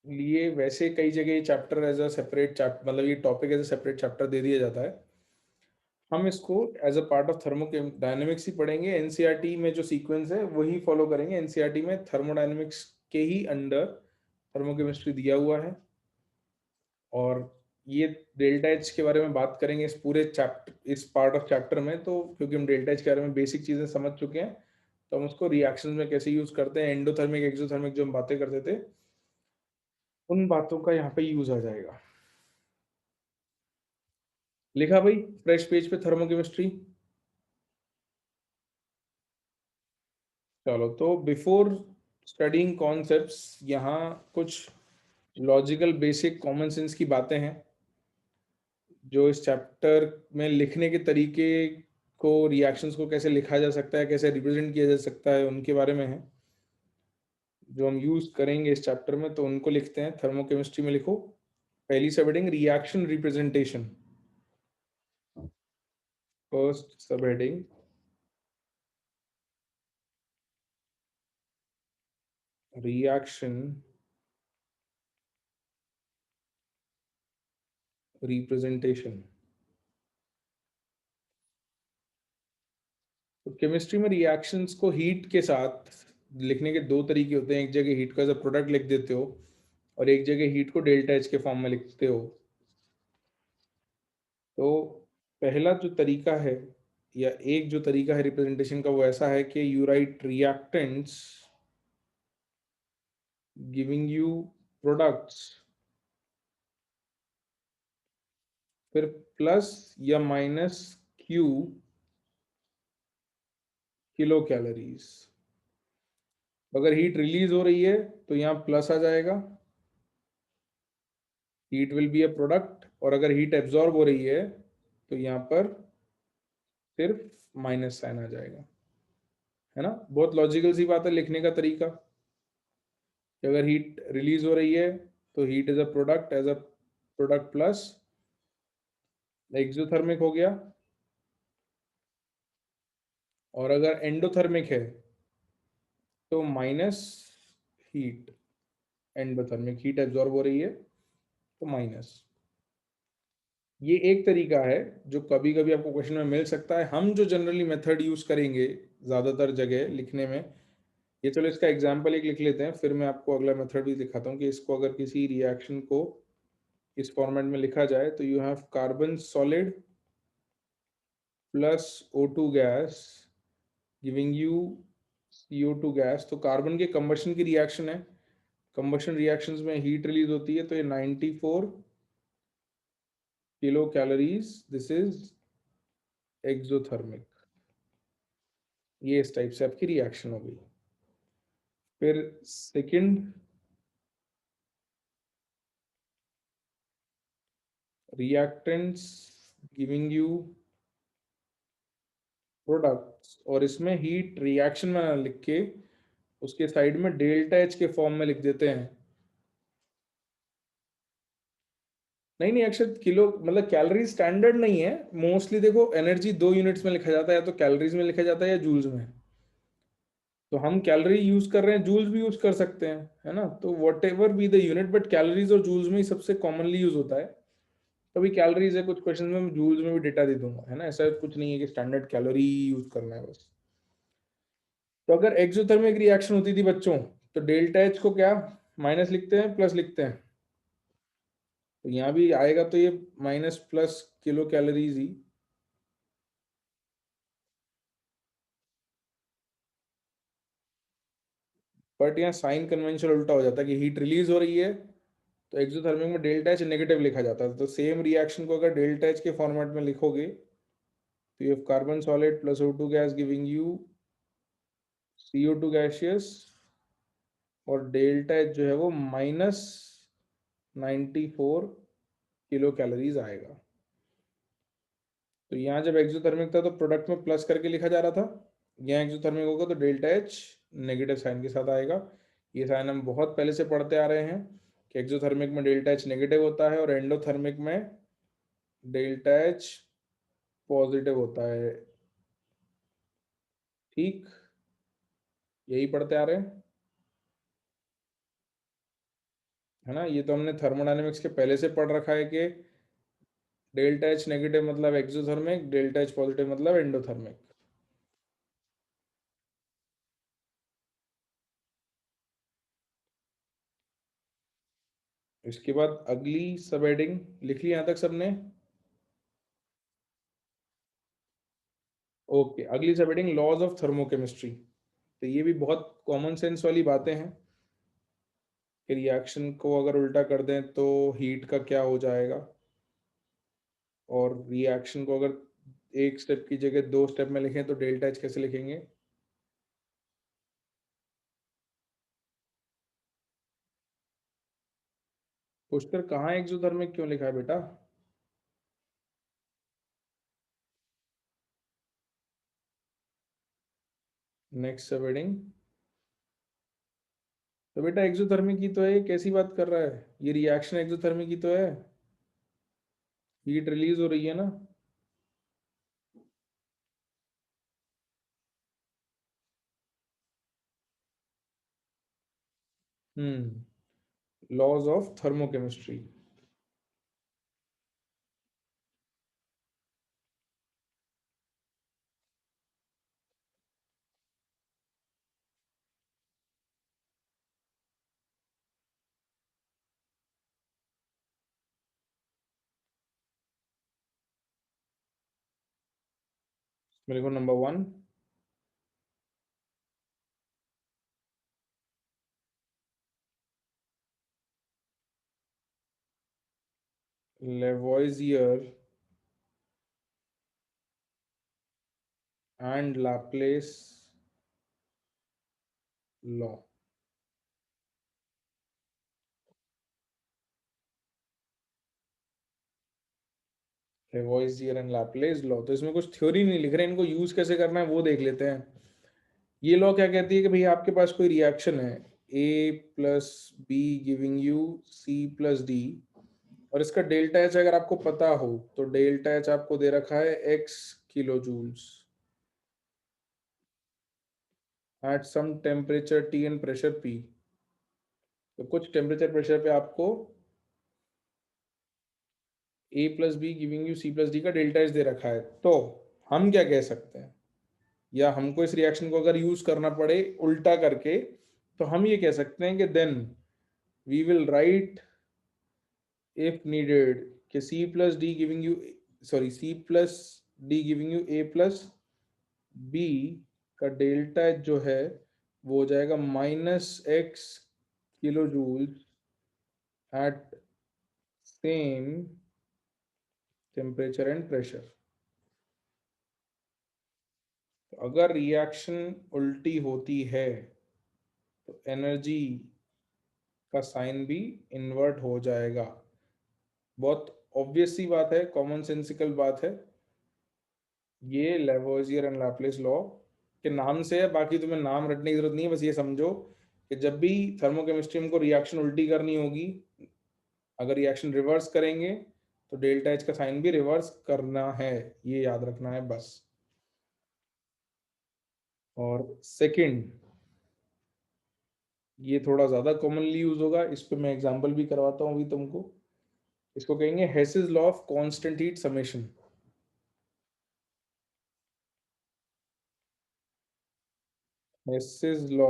लिए वैसे कई जगह ये chapter as a separate chapter, मतलब ये topic as a separate chapter दे दिया जाता है। हम इसको as a part of thermodynamics ही पढ़ेंगे। एनसीईआरटी में जो सीक्वेंस है वही फॉलो करेंगे। एनसीईआरटी में थर्मोडायनेमिक्स के ही अंडर थर्मोकेमिस्ट्री दिया हुआ है, और ये डेल्टा एच के बारे में बात करेंगे इस पूरे चैप्टर, इस पार्ट ऑफ चैप्टर में। तो क्योंकि हम डेल्टा एच के बारे में बेसिक चीजें समझ चुके हैं, तो हम उसको रिएक्शन में कैसे यूज करते हैं, एंडोथर्मिक एक्सोथर्मिक जो हम बातें करते थे, उन बातों का यहाँ पे यूज आ जाएगा। लिखा भाई फ्रेश पेज पे थर्मोकेमिस्ट्री। चलो, तो बिफोर स्टडिंग कॉन्सेप्ट्स, यहाँ कुछ लॉजिकल बेसिक कॉमन सेंस की बातें हैं जो इस चैप्टर में लिखने के तरीके को, रिएक्शंस को कैसे लिखा जा सकता है, कैसे रिप्रेजेंट किया जा सकता है, उनके बारे में है जो हम यूज करेंगे इस चैप्टर में। तो उनको लिखते हैं। थर्मोकेमिस्ट्री में लिखो पहली सब हेडिंग रिएक्शन रिप्रेजेंटेशन। फर्स्ट सब हेडिंग रिएक्शन रिप्रेजेंटेशन। तो केमिस्ट्री में रिएक्शंस को हीट के साथ लिखने के दो तरीके होते हैं। एक जगह हीट को एज अ प्रोडक्ट लिख देते हो, और एक जगह हीट को डेल्टा एच के फॉर्म में लिखते हो। तो पहला जो तरीका है, या एक जो तरीका है रिप्रेजेंटेशन का, वो ऐसा है कि you right reactants giving you products, फिर प्लस या माइनस क्यू किलो कैलोरीज। अगर हीट रिलीज हो रही है तो यहाँ प्लस आ जाएगा, heat will be a product. और अगर हीट एब्जॉर्ब हो रही है तो यहाँ पर सिर्फ माइनस साइन आ जाएगा। है ना, बहुत लॉजिकल सी बात है लिखने का तरीका कि अगर हीट रिलीज हो रही है तो heat is a product, as a product plus exothermic हो गया। और अगर एंडोथर्मिक है तो minus heat endothermic, heat absorb हो रही है तो माइनस। ये एक तरीका है जो कभी कभी आपको क्वेश्चन में मिल सकता है। हम जो जनरली मेथड यूज करेंगे ज्यादातर जगह लिखने में, ये चलो इसका एग्जांपल एक लिख लेते हैं, फिर मैं आपको अगला मेथड भी दिखाता हूँ कि इसको अगर किसी रिएक्शन को इस फॉर्मेट में लिखा जाए तो you have carbon solid plus O2 gas giving you CO2 gas. तो कार्बन के कंबशन की रिएक्शन है, कंबशन रिएक्शंस में हीट रिलीज होती है, तो ये 94 kilo calories, this is exothermic. ये इस टाइप से आपकी रिएक्शन हो गई। फिर second reactants giving you products, और इसमें हीट रिएक्शन में ना लिख के उसके साइड में डेल्टा एच के फॉर्म में लिख देते हैं। नहीं नहीं, अक्षर किलो मतलब कैलोरी स्टैंडर्ड नहीं है। मोस्टली देखो एनर्जी दो यूनिट्स में लिखा जाता है, या तो कैलोरीज में लिखा जाता है या जूल्स में। तो हम कैलोरी यूज कर रहे हैं, जूल्स भी यूज कर सकते हैं, है ना। तो what ever be the unit, but calories और जूल्स में ही सबसे कॉमनली यूज होता है। कभी कैलोरीज है, कुछ क्वेश्चन में मैं जूल्स में भी डेटा दे दूंगा, है ना। ऐसा कुछ नहीं है कि स्टैंडर्ड कैलोरी यूज करना है बस। तो अगर एक्सोथर्मिक रिएक्शन होती थी बच्चों, तो डेल्टा एच को क्या माइनस लिखते हैं प्लस लिखते हैं। तो यहाँ भी आएगा तो ये minus plus kilo calories he. But यहाँ साइन कन्वेंशन उल्टा हो जाता है कि हीट रिलीज हो रही है तो एक्सोथर्मिक में डेल्टा एच नेगेटिव लिखा जाता है। तो सेम रिएक्शन को अगर डेल्टा एच के फॉर्मेट में लिखोगे तो ये carbon solid plus O2 gas giving you CO2 gaseous, और डेल्टा एच जो है वो माइनस 94 किलो कैलोरीज आएगा। तो यहाँ जब एक्सोथर्मिक था तो प्रोडक्ट में प्लस करके लिखा जा रहा था, यहाँ एक्सोथर्मिक होगा तो डेल्टा एच नेगेटिव साइन के साथ आएगा। ये साइन हम बहुत पहले से पढ़ते आ रहे हैं कि एक्सोथर्मिक में डेल्टा एच नेगेटिव होता है और एंडोथर्मिक में डेल्टा एच पॉजिटिव होता है। ठीक, यही पढ़ते आ रहे हैं, है ना। ये तो हमने थर्मोडायनेमिक्स के पहले से पढ़ रखा है कि डेल्टा एच नेगेटिव मतलब एक्सोथर्मिक, डेल्टा एच पॉजिटिव मतलब एंडोथर्मिक। इसके बाद अगली सब हेडिंग लिख ली यहाँ तक सबने? ओके, अगली सब हेडिंग लॉज ऑफ थर्मोकेमिस्ट्री। तो ये भी बहुत कॉमन सेंस वाली बातें हैं कि रिएक्शन को अगर उल्टा कर दें तो हीट का क्या हो जाएगा, और रिएक्शन को अगर एक स्टेप की जगह दो स्टेप में लिखें तो डेल्टा एच कैसे लिखेंगे। पुष्कर कहाँ एक्सोथर्मिक क्यों लिखा है बेटा? नेक्स्ट सब हेडिंग। तो बेटा एक्सोथर्मिक की तो है, ये कैसी बात कर रहा है? ये रिएक्शन एक्सोथर्मिक की तो है, हीट रिलीज हो रही है ना। Laws of thermochemistry. मेरे को number 1, Lavoisier and Laplace law. Lavoisier and Laplace law, तो इसमें कुछ थ्योरी नहीं लिख रहे, इनको यूज कैसे करना है वो देख लेते हैं। ये लॉ क्या कहती है कि भैया आपके पास कोई रिएक्शन है, A plus B giving you C plus D, और इसका डेल्टा एच अगर आपको पता हो तो डेल्टा एच आपको दे रखा है X kilo joules at some temperature T and pressure P. तो कुछ टेम्परेचर प्रेशर पे आपको A plus B giving you C plus D का डेल्टा एच दे रखा है। तो हम क्या कह सकते हैं, या हमको इस रिएक्शन को अगर यूज करना पड़े उल्टा करके, तो हम ये कह सकते हैं कि then we will write if needed कि C plus D giving you, sorry, C plus D giving you A plus B का डेल्टा जो है वो हो जाएगा -x kilo joule at same temperature and pressure. अगर रिएक्शन उल्टी होती है तो एनर्जी का साइन भी इन्वर्ट हो जाएगा। बहुत ऑब्वियस सी बात है, कॉमन सेंसिकल बात है। ये लेवोइजियर एंड लैप्लेस लॉ के नाम से है, बाकी तुम्हें नाम रटने की जरूरत नहीं है, बस ये समझो कि जब भी थर्मोकेमिस्ट्री में को रिएक्शन उल्टी करनी होगी, अगर रिएक्शन रिवर्स करेंगे तो डेल्टा एच का साइन भी रिवर्स करना है, ये याद रखना है बस। और सेकंड, ये थोड़ा ज्यादा कॉमनली यूज होगा, इस पे मैं एग्जांपल भी करवाता हूँ अभी तुमको। इसको कहेंगे Hess's law of constant heat summation. Hess's law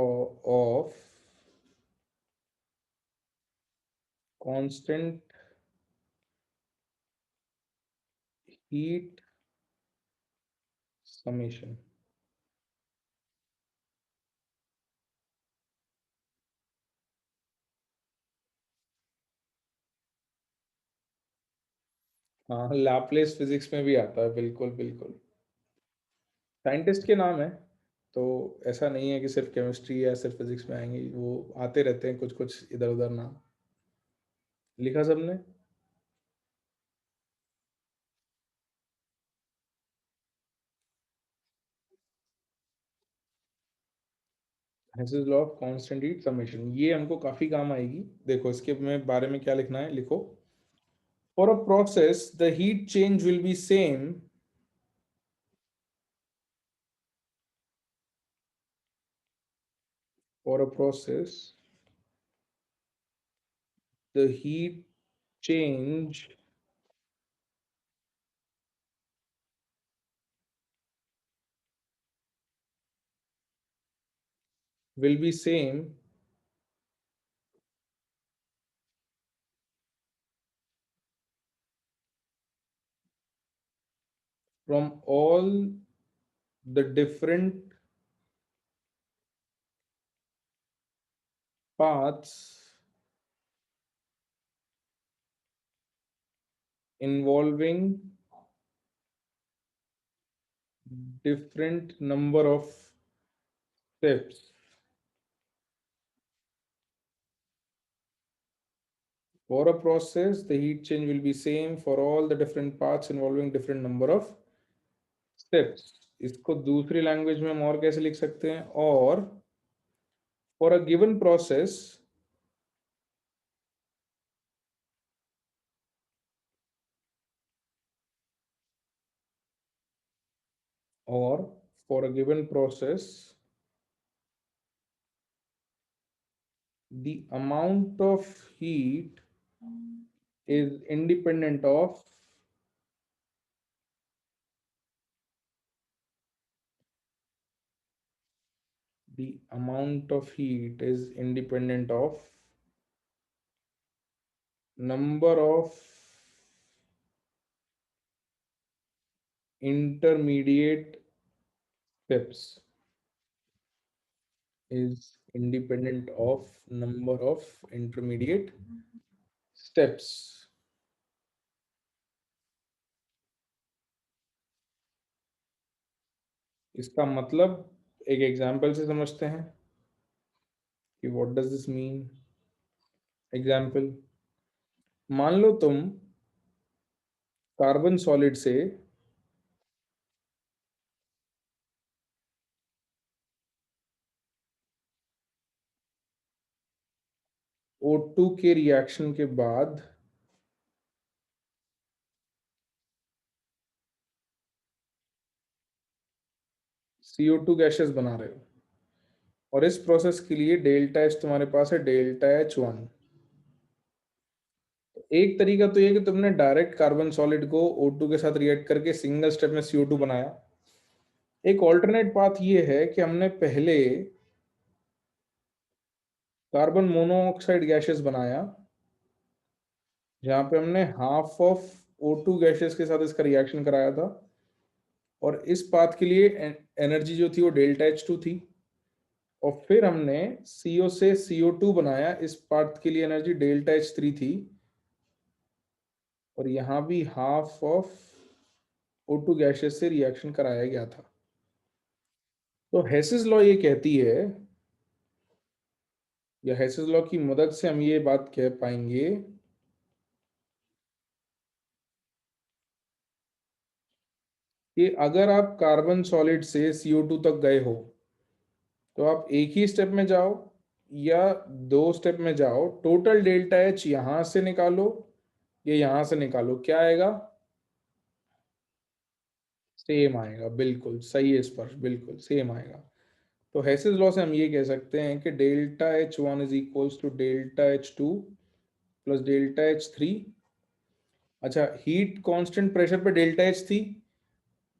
of constant heat summation. हाँ, लैपलेस फिजिक्स में भी आता है, बिल्कुल बिल्कुल। साइंटिस्ट के नाम है, तो ऐसा नहीं है कि सिर्फ केमिस्ट्री या सिर्फ फिजिक्स में आएंगे, वो आते रहते हैं कुछ कुछ इधर उधर नाम। लिखा सबने? Hess's law of constant heat summation, ये हमको काफी काम आएगी। देखो इसके में बारे में क्या लिखना है, लिखो। For a process the heat change will be same, for a process the heat change will be same from all the different paths involving different number of steps. For a process, the heat change will be same for all the different paths involving different number of steps. इसको दूसरी language में हम और कैसे लिख सकते हैं? और for a given process, or for a given process, the amount of heat is independent of the amount of heat is independent of number of intermediate steps, is independent of number of intermediate steps. इसका मतलब एक example से समझते हैं कि what does this mean. Example, मान लो तुम carbon solid से O2 के रिएक्शन के बाद CO2 गैसेस बना रहे हो, और इस प्रोसेस के लिए डेल्टा एच तुम्हारे पास है ΔH1। एक तरीका तो ये कि तुमने डायरेक्ट कार्बन सॉलिड को O2 के साथ रिएक्ट करके सिंगल स्टेप में CO2 बनाया। एक ऑल्टरनेट पाथ ये है कि हमने पहले कार्बन मोनोऑक्साइड गैसेस बनाया, जहां पे हमने हाफ ऑफ O2 गैसेस के साथ इसका रिएक्शन कराया था, और इस पाथ के लिए एनर्जी जो थी वो ΔH2 थी, और फिर हमने CO से CO2 बनाया, इस पाथ के लिए एनर्जी ΔH3 थी, और यहाँ भी हाफ ऑफ O2 गैसेस से रिएक्शन कराया गया था। तो हेसिस लॉ ये कहती है, या हेसिस लॉ की मदद से हम ये बात कह पाएंगे कि अगर आप कार्बन सॉलिड से CO2 तक गए हो, तो आप एक ही स्टेप में जाओ या दो स्टेप में जाओ, टोटल डेल्टा एच यहां से निकालो या यहां से निकालो, क्या आएगा? सेम आएगा। बिल्कुल सही है स्पर्श, बिल्कुल सेम आएगा। तो हेसिस लॉ से हम ये कह सकते हैं कि ΔH1 is equals to ΔH2 plus ΔH3। अच्छा, हीट कांस्टेंट प्रेशर पे ΔH थी,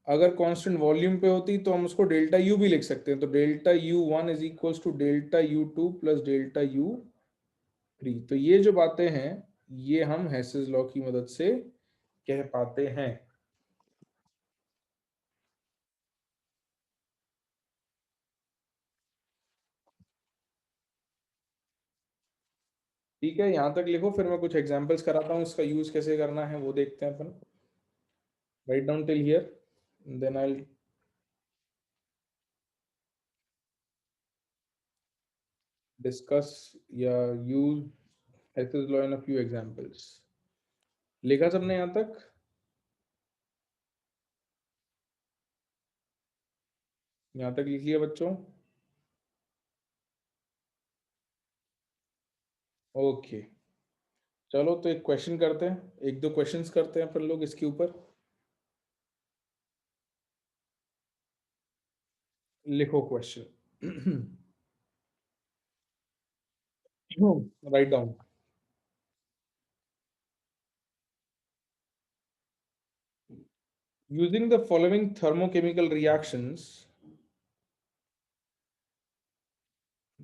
अगर कांस्टेंट वॉल्यूम पे होती तो हम उसको ΔU भी लिख सकते हैं। तो ΔU1 is equals to ΔU2 plus ΔU3। तो ये जो बातें हैं, ये हम हेसिस लॉ की मदद से कह पाते हैं। ठीक है, यहां तक लिखो, फिर मैं कुछ एग्जांपल्स कराता हूँ, इसका यूज कैसे करना है वो देखते हैं अपन। Right down till here, then I discuss या use Hess's law in a few examples. लिखा सबने यहाँ तक? यहाँ तक लिख लिया बच्चों? ओके, चलो तो एक क्वेश्चन करते हैं, एक दो क्वेश्चंस करते हैं अपन लोग इसके ऊपर। लिखो question. Write down. Using the following thermochemical reactions,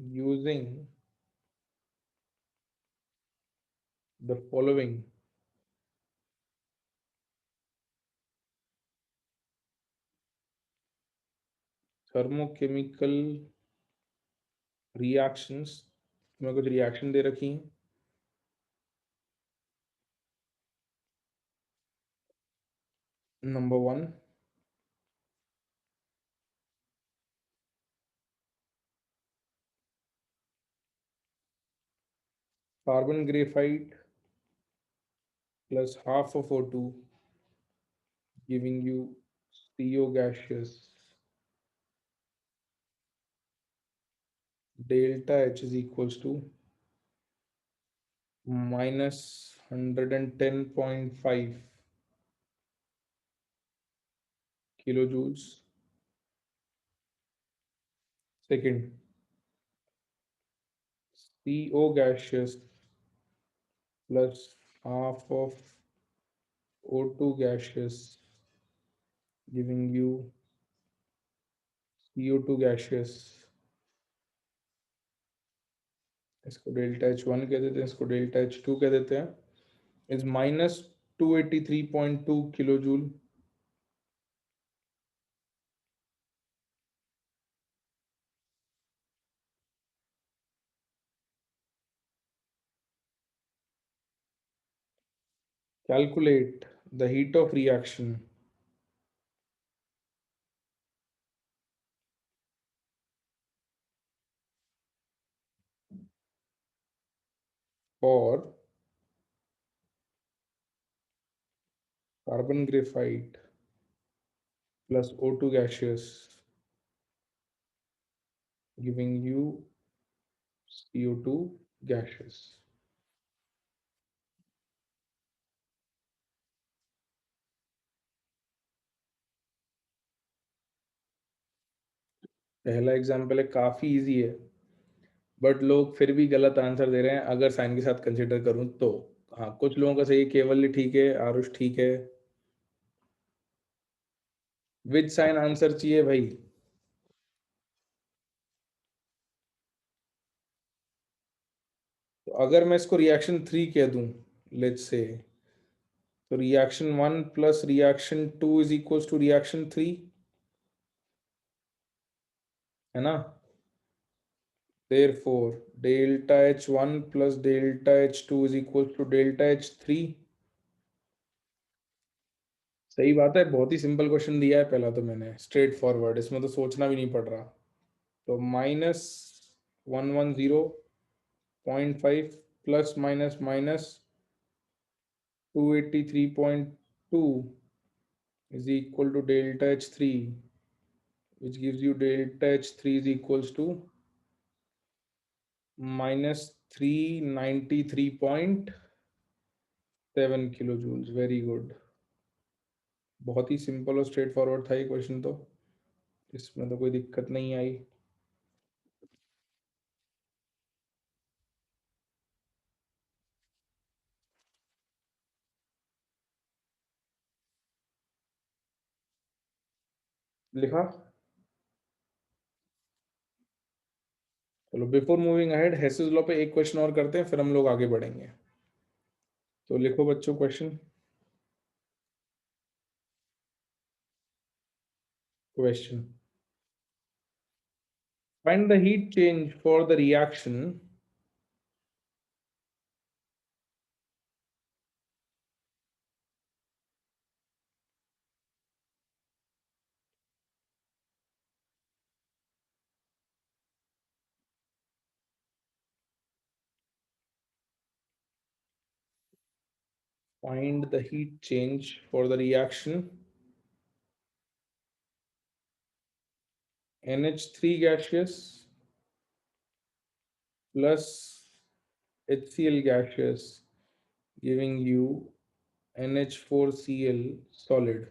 using the following thermochemical reactions, मैं कुछ रिएक्शन दे रखी हैं. Number 1, carbon graphite plus half of O2 giving you CO gaseous. Delta H is equals to minus 110.5 kilojoules. Second, CO gaseous plus half of O2 gaseous giving you CO2 gaseous. इसको delta H1 कह देते हैं, इसको delta H2 कह देते हैं. Is minus 283.2 kilojule. Calculate the heat of reaction for carbon graphite plus O2 gaseous giving you CO2 gaseous. पहला example है, काफी इजी है, बट लोग फिर भी गलत आंसर दे रहे हैं अगर साइन के साथ कंसिडर करूं तो. हाँ, कुछ लोगों का सही, केवल ठीक है, आरुष ठीक है. विद साइन आंसर चाहिए भाई. तो अगर मैं इसको रिएक्शन 3 कह दूं, लेट्स से, तो reaction 1 plus reaction 2 is equals to reaction 3, है ना. Therefore, delta H1 plus delta H2 is equals to delta H3. सही बात है, बहुत ही सिंपल क्वेश्चन दिया है पहला तो मैंने, स्ट्रेट फॉरवर्ड, इसमें तो सोचना भी नहीं पड़ रहा. तो minus 110.5 plus minus minus 283.2 is equal to delta H3, which gives you delta H3 is equals to minus 393.7 kilojoules. Very good. बहुत ही सिंपल और स्ट्रेट फॉरवर्ड था ये क्वेश्चन, तो इसमें तो कोई दिक्कत नहीं आई. लिखा. चलो, बिफोर मूविंग अहेड, हेसिस लॉ पे एक क्वेश्चन और करते हैं, फिर हम लोग आगे बढ़ेंगे. तो लिखो बच्चों question. Question, find the heat change for the reaction find the heat change for the reaction NH3 gaseous plus HCl gaseous giving you NH4Cl solid.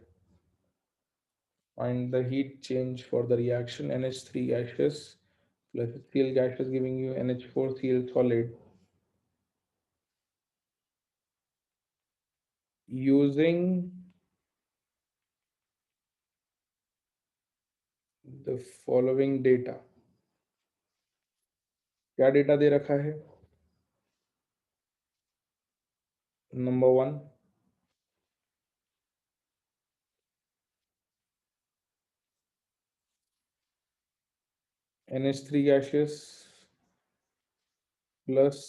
Find the heat change for the reaction NH3 gaseous plus HCl gaseous giving you NH4Cl solid using the following data. क्या data दे रखा है? Number 1, NH3 gaseous plus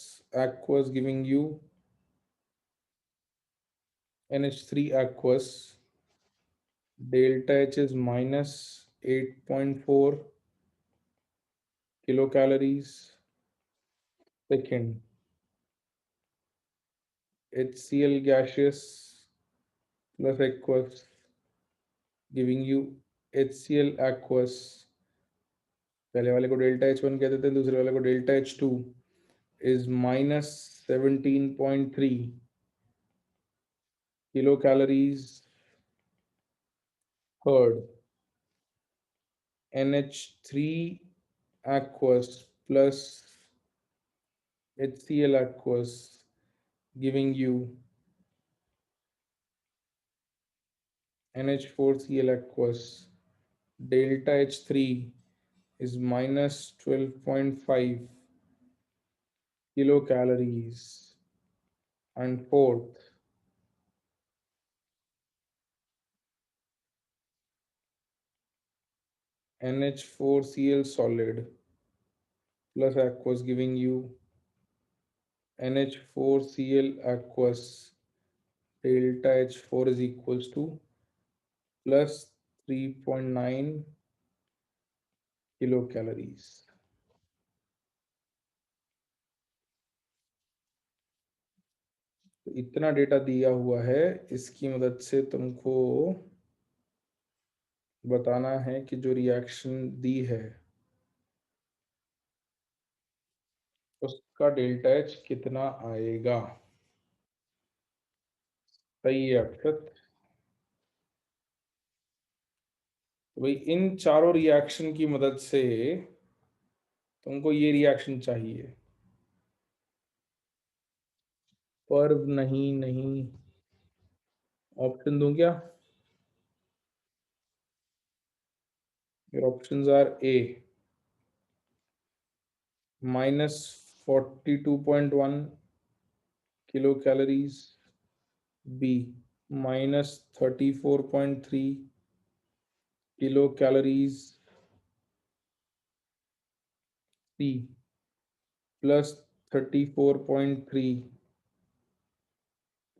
aqueous giving you NH3 aqueous. Delta H is minus 8.4 kilocalories. Second, HCl gaseous plus aqueous giving you HCl aqueous. पहले वाले को delta H1 कहते थे, दूसरे वाले को delta H2 is minus 17.3 kilocalories. Third, NH3 aqueous plus HCl aqueous giving you NH4Cl aqueous. Delta H3 is minus 12.5 kilocalories. And fourth, NH4Cl solid plus aqueous giving you NH4Cl aqueous. Delta H4 is equals to plus 3.9 kilocalories. तो इतना data दिया हुआ है, इसकी मदद से तुमको बताना है कि जो रिएक्शन दी है उसका डेल्टा एच कितना आएगा। सही है अक्षत। तो भाई इन चारों रिएक्शन की मदद से तुमको ये रिएक्शन चाहिए। पर नहीं नहीं, ऑप्शन दूं क्या? your options are A minus 42.1 kilocalories, B minus 34.3 kilocalories, C plus 34.3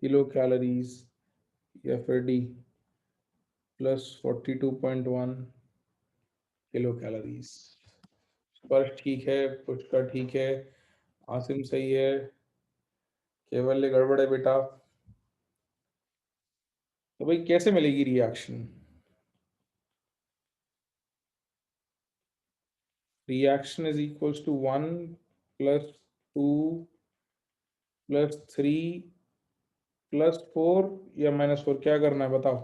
kilocalories, या फिर D plus 42.1 kilocalories। स्पर्श ठीक है, पुष्कर ठीक है, आसिम सही है, केवल गड़बड़ है बेटा। तो भाई कैसे मिलेगी reaction? Reaction is equals to 1 plus 2 plus 3 plus 4 या -4, क्या करना है बताओ?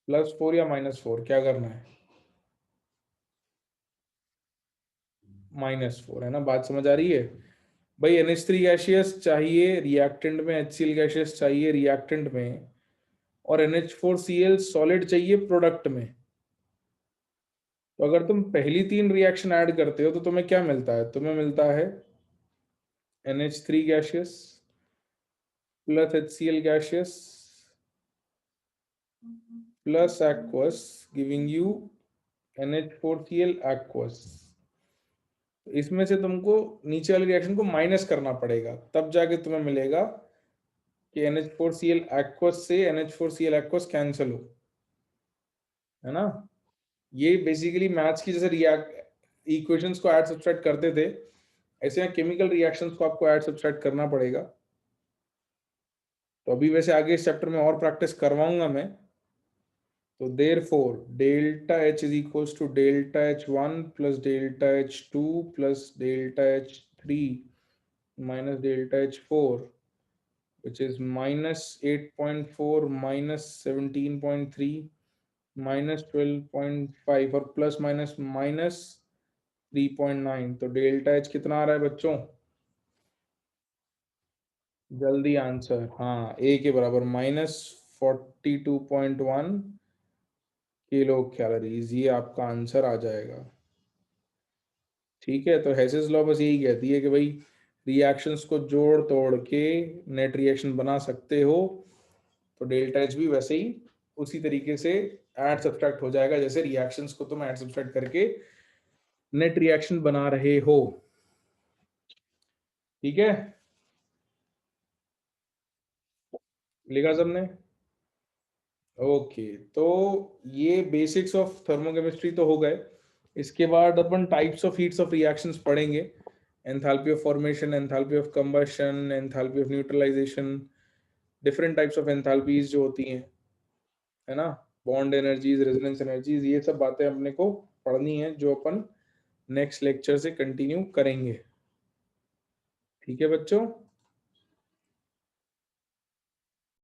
+4 या -4 क्या करना है? -4 है ना, बात समझ आ रही है? भाई NH3 गैसियस चाहिए रिएक्टेंट में, HCl गैसियस चाहिए रिएक्टेंट में, और NH4Cl सॉलिड चाहिए प्रोडक्ट में। तो अगर तुम पहली तीन रिएक्शन ऐड करते हो तो तुम्हें क्या मिलता है? तुम्हें मिलता है NH3 gaseous plus HCl gaseous plus aqueous giving you NH4Cl aqueous। इसमें से तुमको नीचे वाली रिएक्शन को माइनस करना पड़ेगा, तब जाके तुम्हें मिलेगा कि NH4Cl aqueous से NH4Cl aqueous कैंसिल हो, है ना? ये बेसिकली मैथ्स की जैसे रिएक्ट इक्वेशंस को ऐड सब्सट्रैक्ट करते थे, ऐसे यहाँ केमिकल रिएक्शंस को आपको ऐड सब्सट्रैक्ट करना पड़ेगा। तो अभी वैसे आगे इस चैप्टर में और प्रैक्टिस करवाऊंगा मैं। तो therefore delta H is equals to delta H1 plus delta H2 plus delta H3 minus delta H4, which is minus 8.4 minus 17.3 minus 12.5 और प्लस माइनस माइनस 3.9। तो डेल्टा एच कितना आ रहा है बच्चों? जल्दी आंसर। हाँ, ए के बराबर -42.1 किलो कैलोरीज, ये आपका आंसर आ जाएगा। ठीक है, तो हेसिस लॉ बस यही कहती है कि भाई रिएक्शंस को जोड़ तोड़ के नेट रिएक्शन बना सकते हो, तो डेल्टा एच भी वैसे ही उसी तरीके से ऐड सब्सट्रैक्ट हो जाएगा जैसे रिएक्शंस को तुम ऐड सब्सट्रैक्ट करके नेट रिएक्शन बना रहे हो। ठीक है, लिखा सबने? ओके, तो ये बेसिक्स ऑफ थर्मोकेमिस्ट्री तो हो गए। इसके बाद अपन types of heats of reactions पढ़ेंगे, enthalpy of formation, enthalpy of combustion, enthalpy of neutralization, different types of enthalpies जो होती हैं, है ना, बॉन्ड एनर्जीज, रेजोनेंस एनर्जीज, ये सब बातें अपने को पढ़नी है जो अपन नेक्स्ट लेक्चर से कंटिन्यू करेंगे। ठीक है बच्चों।